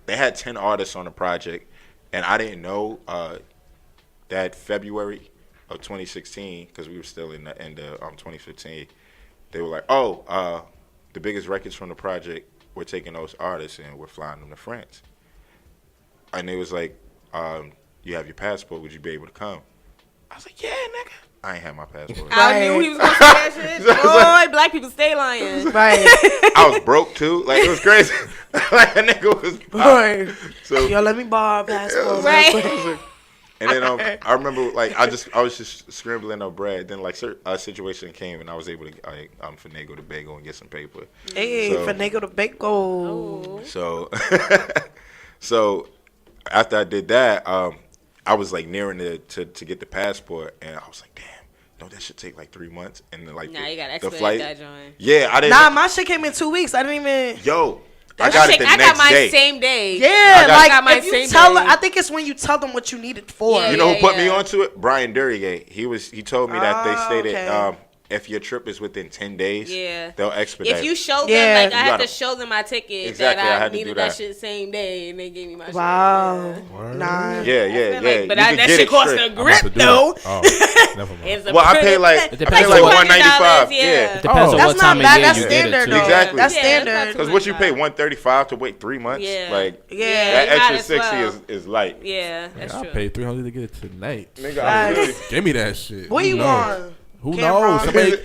they had 10 artists on the project, and I didn't know that February of 2016, because we were still in the end of 2015. They were like, "Oh, the biggest records from the project, we're taking those artists and we're flying them to France." And it was like, "You have your passport? Would you be able to come?" I was like, "Yeah, nigga." I ain't have my passport. I knew he was gonna say that shit. Boy, black people stay lying. Right. I was broke too. Like, it was crazy. Like, a nigga was. Boy. So, Yo, let me borrow a passport. Right. and then I remember, like, I was just scribbling up bread. Then, like, a situation came, and I was able to finagle the bagel and get some paper. Hey, So- finagle the bagel. So after I did that, I was like nearing to get the passport, and I was like, damn, don't that should take like 3 months? And then like Nah, you gotta the expedite flight. that joint. Yeah, I didn't. Nah, my shit came in 2 weeks. I didn't even. Yo, I got it the I got next mine day. same day. Yeah, got- got my like if you same tell day. her, I think it's when you tell them what you need it for. Yeah. You know who put me onto it? Brian Durier. He told me that they Oh, stated okay. if your trip is within 10 days, Yeah. they'll expedite. If you show them, Yeah. like, I You had gotta- to show them my ticket Exactly, I that I had to do needed that that. shit same day, and they gave me my Wow. shit. Nah. yeah. Like, You but can that get shit it cost straight. a I'm about grip, to do though. that. Oh, never mind. It's a Well, I pretty- paid like depends like on what- $195. $295, Yeah. It depends on That's what not time of bad. year That's you get it standard, to. though. Exactly. That's Yeah, that's not standard. too Because what you pay $195. $135 to wait 3 months, Yeah. like Yeah. that you might extra as 60 well. is light. Yeah, that's I true. paid $300 to get it tonight. Nigga, Facts. I really, Give me that shit. What Who you knows? want? Who Cameron. knows? Somebody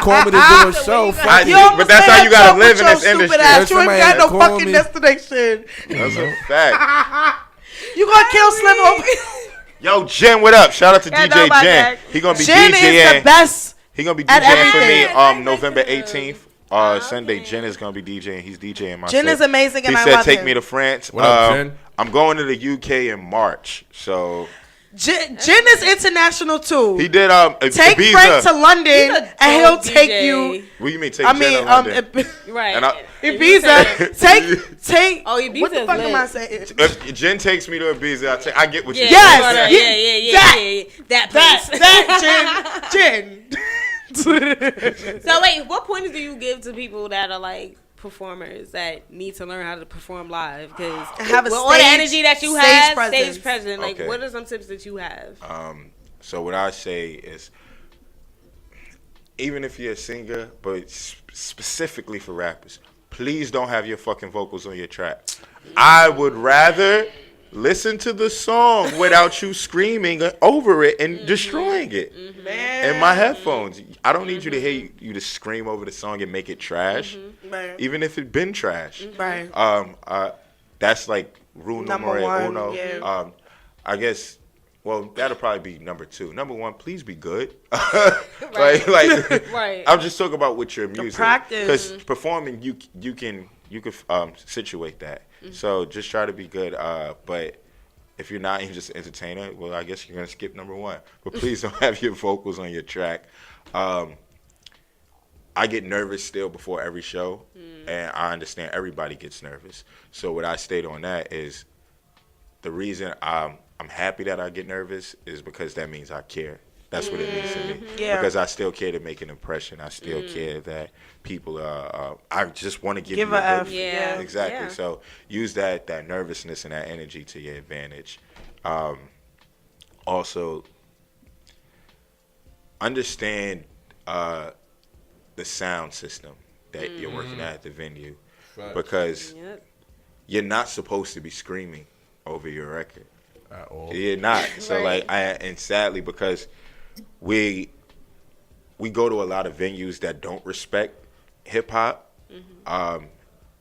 called me to do a show. Fuck I- it. You almost but that's said how you gotta something live with in your this stupid industry. ass. You ain't Somebody got no call fucking me. destination. that's a fact. You gonna kill Slim over? Yo, Jen, what up? Shout out to Yeah, know DJ about Jen. that. He gonna be Jen is the DJing. best. He gonna be at DJing for me everything. November 18th Sunday. Jen is gonna be DJing. He's DJing my Jen set. is amazing, and he I said love take him. me to France. What up, Jen? I'm going to the UK in March. So Jen is international too. he did Take Ibiza. Frank to London, and he'll dope take DJ. you. What do you mean take I Jen mean, to London? Right. And I- Ibiza. take. Oh, Ibiza What the is fuck lit. am I saying? If Jen takes me to Ibiza, I get what you Yes! saying. That place. That Jen. So wait, what pointers do you give to people that are like performers that need to learn how to perform live? Because Have a with all the stage- energy that you stage have, presence. stage presence. Like, Okay. what are some tips that you have? So what I say is, even if you're a singer, but specifically for rappers, please don't have your fucking vocals on your track. I would rather listen to the song without you screaming over it and destroying it in my headphones. I don't need you to hear you to scream over the song and make it trash, Right. even if it's been trash. Right. That's like rule Number numero one, uno. yeah. I guess. Well, that'll probably be number 2. Number 1, please be good. like, Right. I'm just talking about with your music. practice. Because performing, you can situate that. So just try to be good. But if you're not even just an entertainer, well, I guess you're gonna skip number 1. But please don't have your vocals on your track. I get nervous still before every show, and I understand everybody gets nervous. So what I state on that is the reason I'm happy that I get nervous is because that means I care. That's what it means to me. Yeah. Because I still care to make an impression. I still care that people I just want to give Give you a a F. good, Yeah. exactly. Yeah. So use that nervousness and that energy to your advantage. Also, understand the sound system that you're working at the venue, because Yep. you're not supposed to be screaming over your record. At all. You're not. So Right. and sadly, because we go to a lot of venues that don't respect hip hop,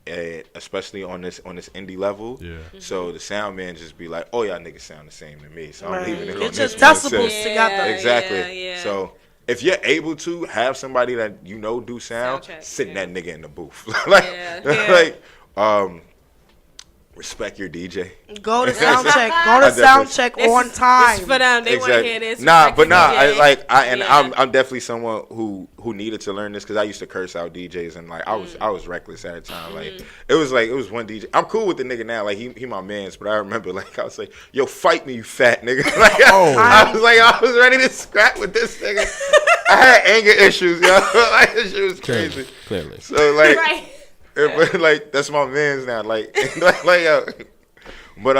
and especially on this indie level. Yeah. So the sound man just be like, "Oh, y'all niggas sound the same to me." So I'm Right. leaving it Get on your this one. decibels So- together. Exactly. Yeah. So if you're able to have somebody that you know do sound, Soundcheck, sit yeah. that nigga in the booth. like, Yeah. like, respect your DJ. Go to sound check. Go I to definitely- sound check This on is- time. This for them. They want to hear this. Nah, Respect but the nah, DJ. I'm Yeah. I'm definitely someone who needed to learn this because I used to curse out DJs and like I was reckless at the time. Like it was one DJ. I'm cool with the nigga now. Like he my man's, but I remember like I was like, yo, fight me, you fat nigga. Like I was ready to scrap with this nigga. I had anger issues, yo. Like this shit was crazy. Clearly. So like, Right. but like that's my man's now. Like yo. But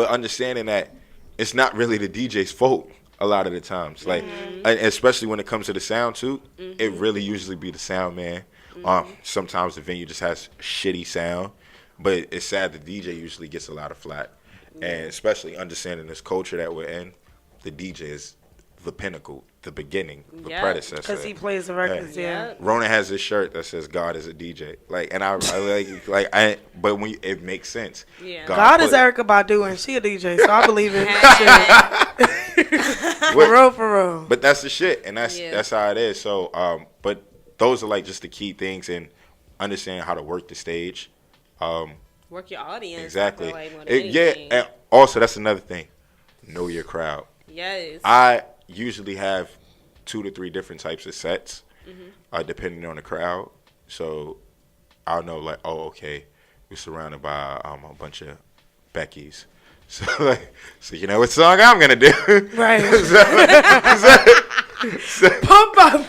understanding that it's not really the DJ's fault a lot of the times. Like, and especially when it comes to the sound too, it really usually be the sound man. Sometimes the venue just has shitty sound, but it's sad the DJ usually gets a lot of flack. And especially understanding this culture that we're in, the DJ is the pinnacle, the beginning, the Yeah. predecessor. Because he plays the records, yeah. Rona has this shirt that says "God is a DJ," like, and I but when it makes sense. Yeah. God is put- Erykah Badu, and she a DJ, so I believe it. Hashtag. For real. But that's the shit, and that's Yeah. how it is. So, but those are like just the key things in understanding how to work the stage. Work your audience. Exactly. I feel like more than Yeah, anything. and also that's another thing. Know your crowd. Yes. I usually have 2 to 3 different types of sets, depending on the crowd. So I'll know like, oh, okay, we're surrounded by a bunch of Beckys. So so you know what song I'm gonna do? Right. so, Pump up.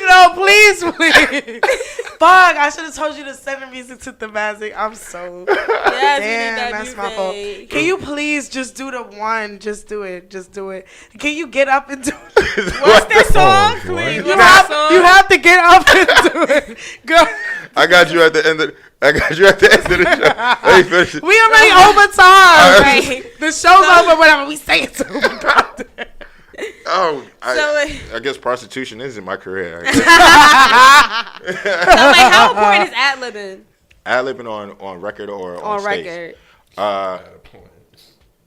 No, please. Fuck, I should have told you to send the music to Thematic. I'm so Yes, we need damn. that That's my fault. music. Can you please just do the one? Just do it. Just do it. Can you get up and do it? What's that song? what? Please, You what's that song? have to get up and do it. Girl, I got you at the end of the show. Let me finish it. we already over time. Right. The show's over, whatever. We say it to him. Oh, So, I guess prostitution is in my career. So, like, how important is ad-libbing Ad-libbing on record or on on stage. record?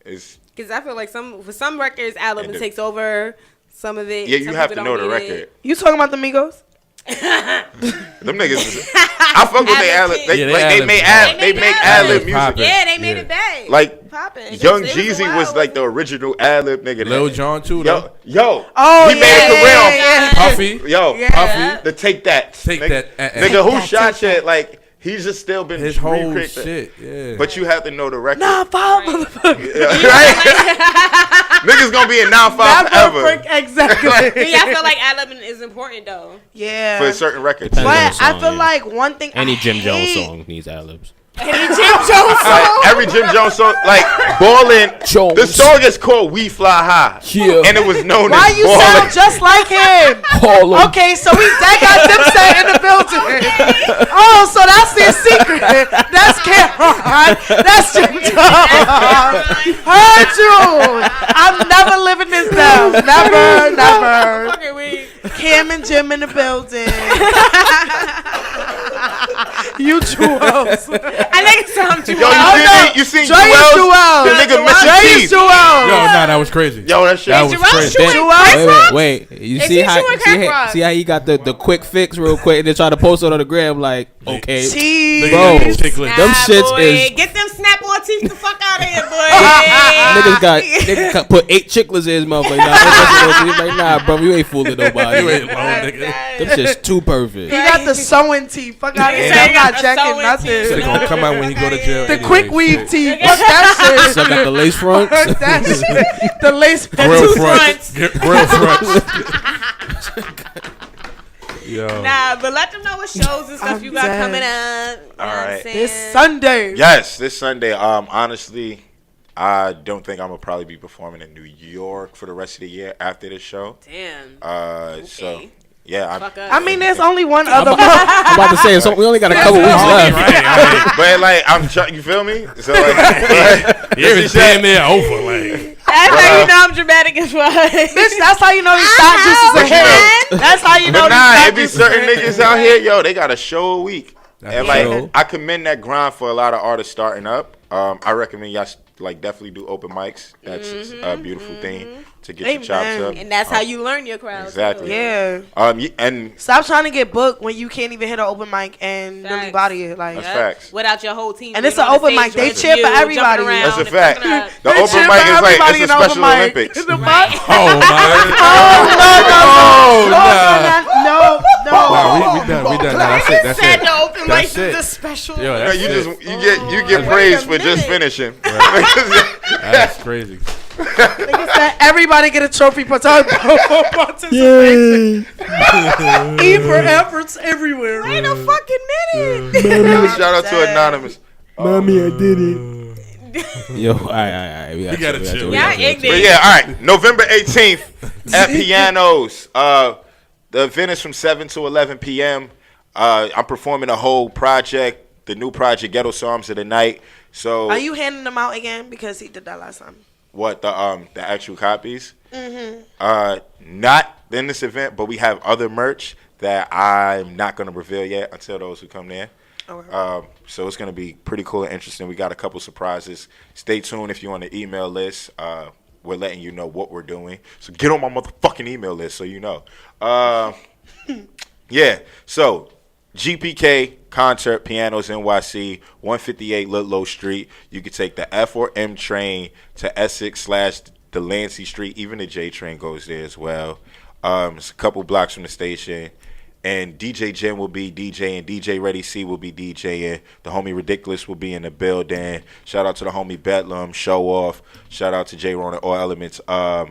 Is Because I feel like for some records, ad-lib takes over some of it. Yeah, you some have to people know don't the need record. it. You talking about the Migos? Them niggas, I fuck with their ad-lib. Yeah, They make ad-lib music. Poppin'. Yeah, they made it back. Like Poppin'. Young It was a Jeezy while. was like the original ad-lib nigga. Lil Jon too, though. Yo, Oh, he made a career off. Puffy. Yo, Yeah. Puffy, the take that. Take nigga. that. Nigga, who that, shot take you? Like, he's just still been His whole recreating. shit, yeah. But you have to know the record. Nah, five motherfucker. Right? Niggas gonna be in 9-5 forever. Exactly. Yeah, I feel like ad-libbing is important though. Yeah. For certain records. Depends on But the song, I feel yeah. like one thing Any I Jim Jones hate- song needs ad-libs. Jim Jones Like, every Jim Jones song, like Ballin', Jones. the song is called "We Fly High," Yeah. and it was known Why as you Ballin'. sound just like him? Okay, so that got Dipset in the building. Oh, so that's their secret. That's Cameron. That's Jim Jones. Heard you. I'm never living this down. Never. fucking weak. Cam and Jim in the building. You Jewels. I think it's something. Yo, you seen Joyous Jewels? Jewels. The nigga missing Joyous teeth. Jewels. Yo, nah, that was crazy. Yo, that shit. That was Jewels crazy. chewing Jewels? crack rocks? Wait. You Is see he how chewing crack rocks? see how he got the quick fix real quick and then try to post it on the gram like, okay. Cheese. Bro. Chiclet. Them shits boy. is- Get them snap-on teeth the fuck out of here, boy. Niggas put 8 chicklets in his mouth like, nah, bro, you ain't fooling nobody. You ain't alone, nigga. Them shit's too perfect. He got the sewing teeth. Fuck out of here. Yeah. I'm not The jacking sewing nothing. teeth. They gonna come out when you go to jail. The anyway. quick weave teeth. Fuck that Suck out the lace fronts. shit. That shit. The lace Grill fronts. fronts. Grill fronts. Yo. Nah, but let them know what shows and stuff I'm you got dead. coming up. You know what I'm Alright. saying? This Sunday. Yes, this Sunday. Honestly, I don't think I'm gonna probably be performing in New York for the rest of the year after this show. Damn. So yeah, Fuck up. I mean, there's only one other month. I'm about to say, so we only got a couple weeks left. but like I'm trying. You feel me? So like, Yeah, it's damn near over. Like, That's how you know I'm dramatic as fuck. Bitch, that's how you know these side juices are But you know- hit. That's how you know but these nah, side it be juices certain are hit. niggas out here, yo. They got a show a week, That's and like true. I commend that grind for a lot of artists starting up. I recommend y'all like definitely do open mics. That's a beautiful thing to get your chops Amen. up. And that's how you learn your crowd. Exactly. Too. Yeah. And Stop trying to get booked when you can't even hit an open mic and really Facts. body it. Like, That's Yep. facts. Without your whole team. And it's being an on the open stage mic. They with cheer for you, everybody. jumping That's a around fact. and fucking up. The open cheer mic for is like everybody it's in a the Special open mic. Olympics. It's a Right. fuck? oh my. No. Nah, we done. That's it. That's Said it. the open mic That's is it. a special. Yo, No, that's you it. just you get praised for just finishing. That's crazy. Nigga said everybody get a trophy for participation. E for efforts everywhere. Wait a fucking minute. Shout out to Anonymous. Mommy, I did it. Yo, all right. We gotta chill. Y'all But ignorant. yeah, all right. November 18th at Pianos. The event is from 7 to 11 p.m. I'm performing the whole project, the new project, Ghetto Psalms of the Night. So Are you handing them out again? Because he did that last time. what the actual copies? Not in this event, but we have other merch that I'm not gonna reveal yet until those who come there. Okay. So it's gonna be pretty cool and interesting. We got a couple surprises. Stay tuned if you're on the email list. We're letting you know what we're doing. So get on my motherfucking email list so you know. Yeah. So GPK Concert Pianos NYC 158 Ludlow Street. You can take the F or M train to Essex / Delancey Street. Even the J train goes there as well. It's a couple blocks from the station. And DJ Jen will be DJing. DJ Ready C will be DJing. The homie Ridiculous will be in the building. Shout out to the homie Bedlam, Show Off. Shout out to J Ron and All Elements. We're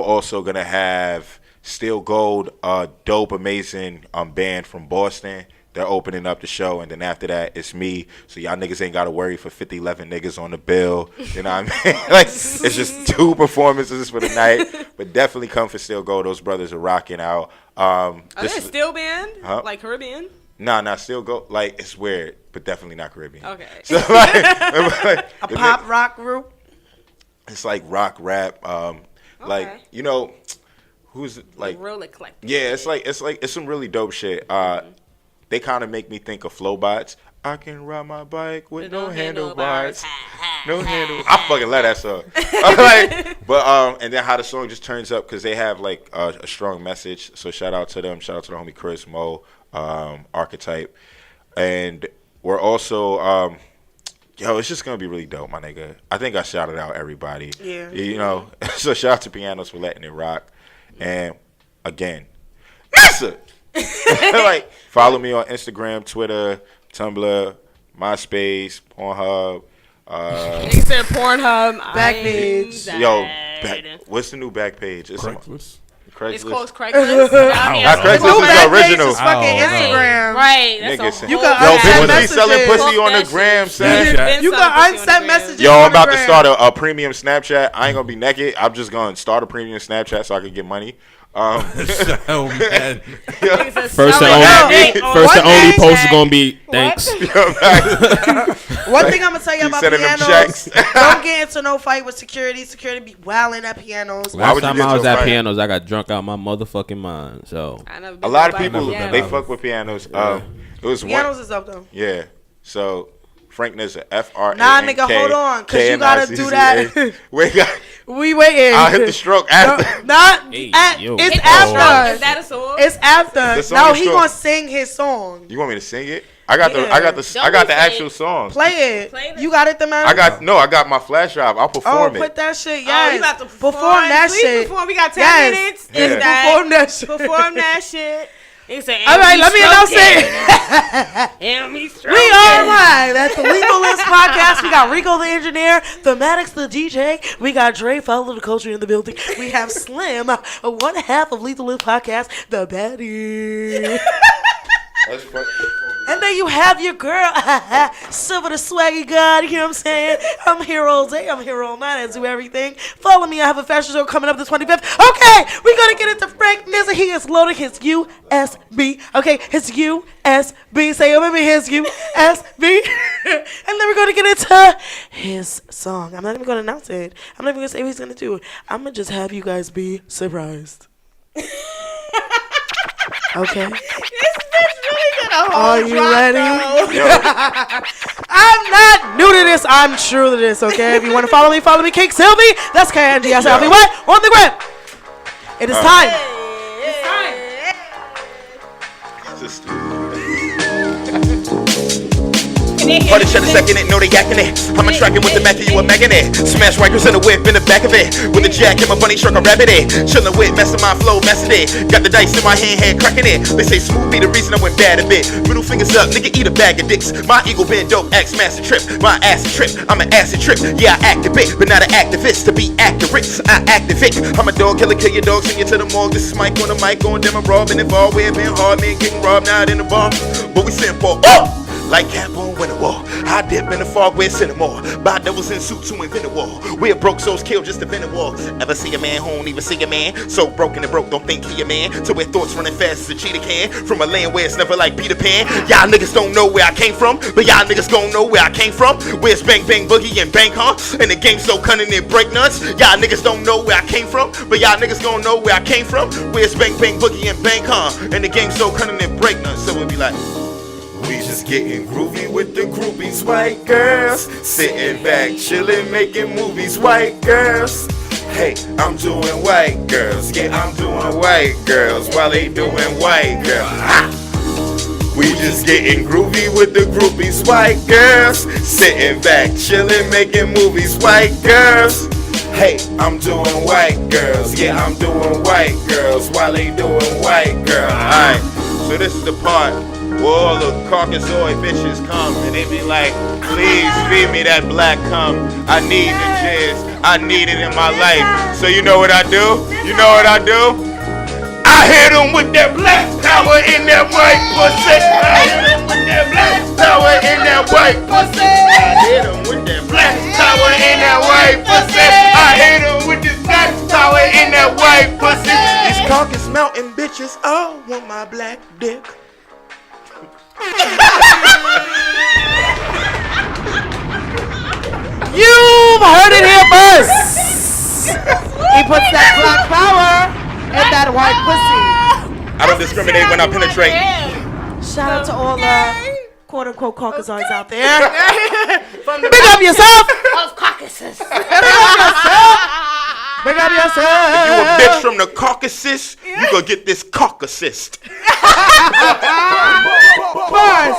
also going to have Steel Gold, a dope, amazing band from Boston. They're opening up the show. And then after that, it's me. So y'all niggas ain't got to worry for 11 niggas on the bill. You know what I mean? Like, it's just 2 performances for the night. But definitely come for Steel Gold. Those brothers are rocking out. Are they a steel band? Huh? Like Caribbean? Nah, Still Go. Like, it's weird, but definitely not Caribbean. Okay. So, like, A pop rock group. it's like rock, rap. Like, you know, who's like, Real eclectic. yeah, it's some really dope shit. They kind of make me think of Flowbots. I can ride my bike with no handlebars. No handle. I fucking love that song. Like, but and then how the song just turns up because they have like a strong message. So shout out to them. Shout out to the homie Chris Mo, Archetype, and we're also yo. It's just gonna be really dope, my nigga. I think I shouted out everybody. Yeah. You know. So shout out to Pianos for letting it rock, and again, Nessa. Like follow me on Instagram, Twitter, Tumblr, MySpace, Pornhub. He said Pornhub. Backpage. Yo, what's the new back page? It's Craigslist. It's called Craigslist. Craigslist is the Back page original. is fucking Instagram. Right. Nigga, That's a you whole can yo, unsend bitches be selling messages. pussy on the gram, son. Snapchat. You can unsend messages. Yo, on I'm the about to gram. start a premium Snapchat. I ain't gonna be naked. I'm just gonna start a premium Snapchat so I can get money. Oh man. First and only post is gonna be thanks. One thing I'm gonna tell you Keep about sending them pianos: checks. don't get into no fight with security. Security be wilding at pianos. Why would Last you time get I was to a at fight? pianos, I got drunk out my motherfucking mind. So A lot of people Never been they out. fuck with pianos. It was Pianos one. is up though. Yeah. So Frank Nizza, FRANK. Nah, nigga, hold on, 'cause you gotta do that. Wait, We waiting. I'll hit the stroke after. Not Hey, at, yo. it's Is after. that a song? It's after. The song No, is he short. gonna sing his song. You want me to sing it? I got Yeah. the actual songs. Play it. Play it. You got it, the man. I got my flash drive. I'll Oh, perform it. put that shit. Oh, Yes. you about to perform perform that Please shit. Perform. We got 10 Yes. minutes. Yeah. Is that Perform that shit. Perform that shit. He said, All right, let me announce it. And me We are live at the Legal List podcast. We got Rico the engineer, Thematics the DJ. We got Dre, follow the culture in the building. We have Slim, one half of Lethal List podcast, the baddie. That's fun. And then you have your girl, Silver the Swaggy God, you know what I'm saying? I'm here all day, I'm here all night, I do everything. Follow me, I have a fashion show coming up the 25th. Okay, we're going to get into Frank Nizza. He is loading his USB. Okay, his USB. Say it with me, his USB. And then we're going to get into his song. I'm not even going to announce it. I'm not even going to say what he's going to do. I'm going to just have you guys be surprised. Okay. Are you ready? I'm not new to this. I'm true to this, okay? If you want to follow me, King Sylvie. That's KNGS Sylvie. What? On the gram. It is time. Party shut a second, it know they yakking it. I'm attracting with the Mac, you a magnet. Smash rikers in the whip in the back of it. With a jack in my bunny truck, I rabbit it. Chillin' with, messing my flow, messing it. Got the dice in my hand, head cracking it. They say smooth be the reason I went bad a bit. Middle fingers up, nigga, eat a bag of dicks. My ego been dope, axe master trip. My acid trip, I'm an acid trip. Yeah, I activate, but not an activist. To be accurate, I activate. I'm a dog killer, kill your dog, send you to the morgue. This is Mike on the mic, on them, I'm robbing it all. We've been hard, man, getting robbed, not in the bar. But we sent for, like Cap on Winter War. I dip in the fog where it's in the more. By devils in suits who invent a war. We're broke souls killed just to invent a war. Ever see a man who don't even see a man? So broken and broke, don't think he a man. To where thoughts running fast as a cheetah can. From a land where it's never like Peter Pan. Y'all niggas don't know where I came from, but y'all niggas gon' know where I came from. Where's Bang Bang Boogie and Bang Huh? And the game so cunning it break nuts. Y'all niggas don't know where I came from, but y'all niggas gon' know where I came from. Where's Bang Bang Boogie and Bang Huh? And the game so cunning it break nuts. So we'll be like, we just getting groovy with the groupies, white girls. Sitting back, chillin', making movies, white girls. Hey, I'm doing white girls. Yeah, I'm doing white girls while they doing white girls. Ha! We just getting groovy with the groupies, white girls. Sitting back, chillin', making movies, white girls. Hey, I'm doing white girls. Yeah, I'm doing white girls while they doing white girls. Alright, so this is the part where all the Caucasoid bitches come and they be like, please feed me that black cum. I need the jizz. I need it in my life. So you know what I do? You know what I do? I hit them with that black power in that white pussy. I hit them with that black power in that white pussy. I hit them with that black power in that white pussy. I hit them with this black power in that white pussy. These Caucasus Mountain bitches all want my black dick. You've heard it here first. He puts that black power in that white pussy. I don't discriminate when I penetrate. Shout out to all the quote-unquote Caucasoids out there. Big up yourself. Of Caucasus. Big up yourself. If you a bitch from the Caucasus, you gonna get this Caucasus. Bars.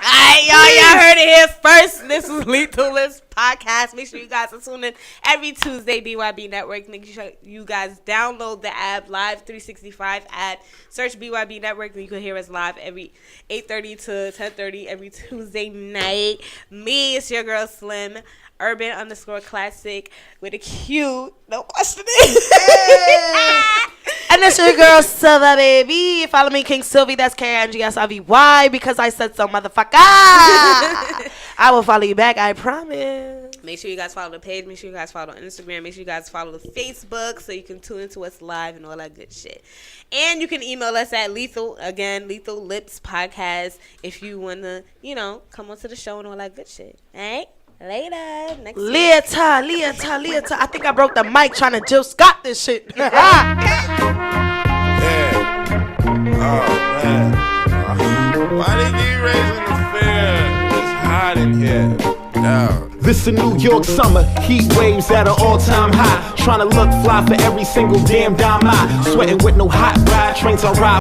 Alright, y'all heard it here first. This is Lethal Lipz podcast. Make sure you guys are tuning in every Tuesday, BYB Network. Make sure you guys download the app, Live 365 app. Search BYB Network, and you can hear us live every 8:30 to 10:30 every Tuesday night. Me, it's your girl Slim, Urban_Classic with a Q. No question it. And that's your girl Silva, baby. Follow me, King Sylvie. That's KINGSIVY. Because I said so, motherfucker. I will follow you back. I promise. Make sure you guys follow the page. Make sure you guys follow Instagram. Make sure you guys follow the Facebook so you can tune into us live and all that good shit. And you can email us at Lethal Lipz Podcast if you want to, come onto the show and all that good shit. All right? Later. Next week. Leota. I think I broke the mic trying to Jill Scott this shit. Yeah. Oh, man. Why they keep raising the fear? It's hot in here. No. This a New York summer, heat waves at an all-time high. Trying to look fly for every single damn dime I. Sweating with no hot ride, trains on ride.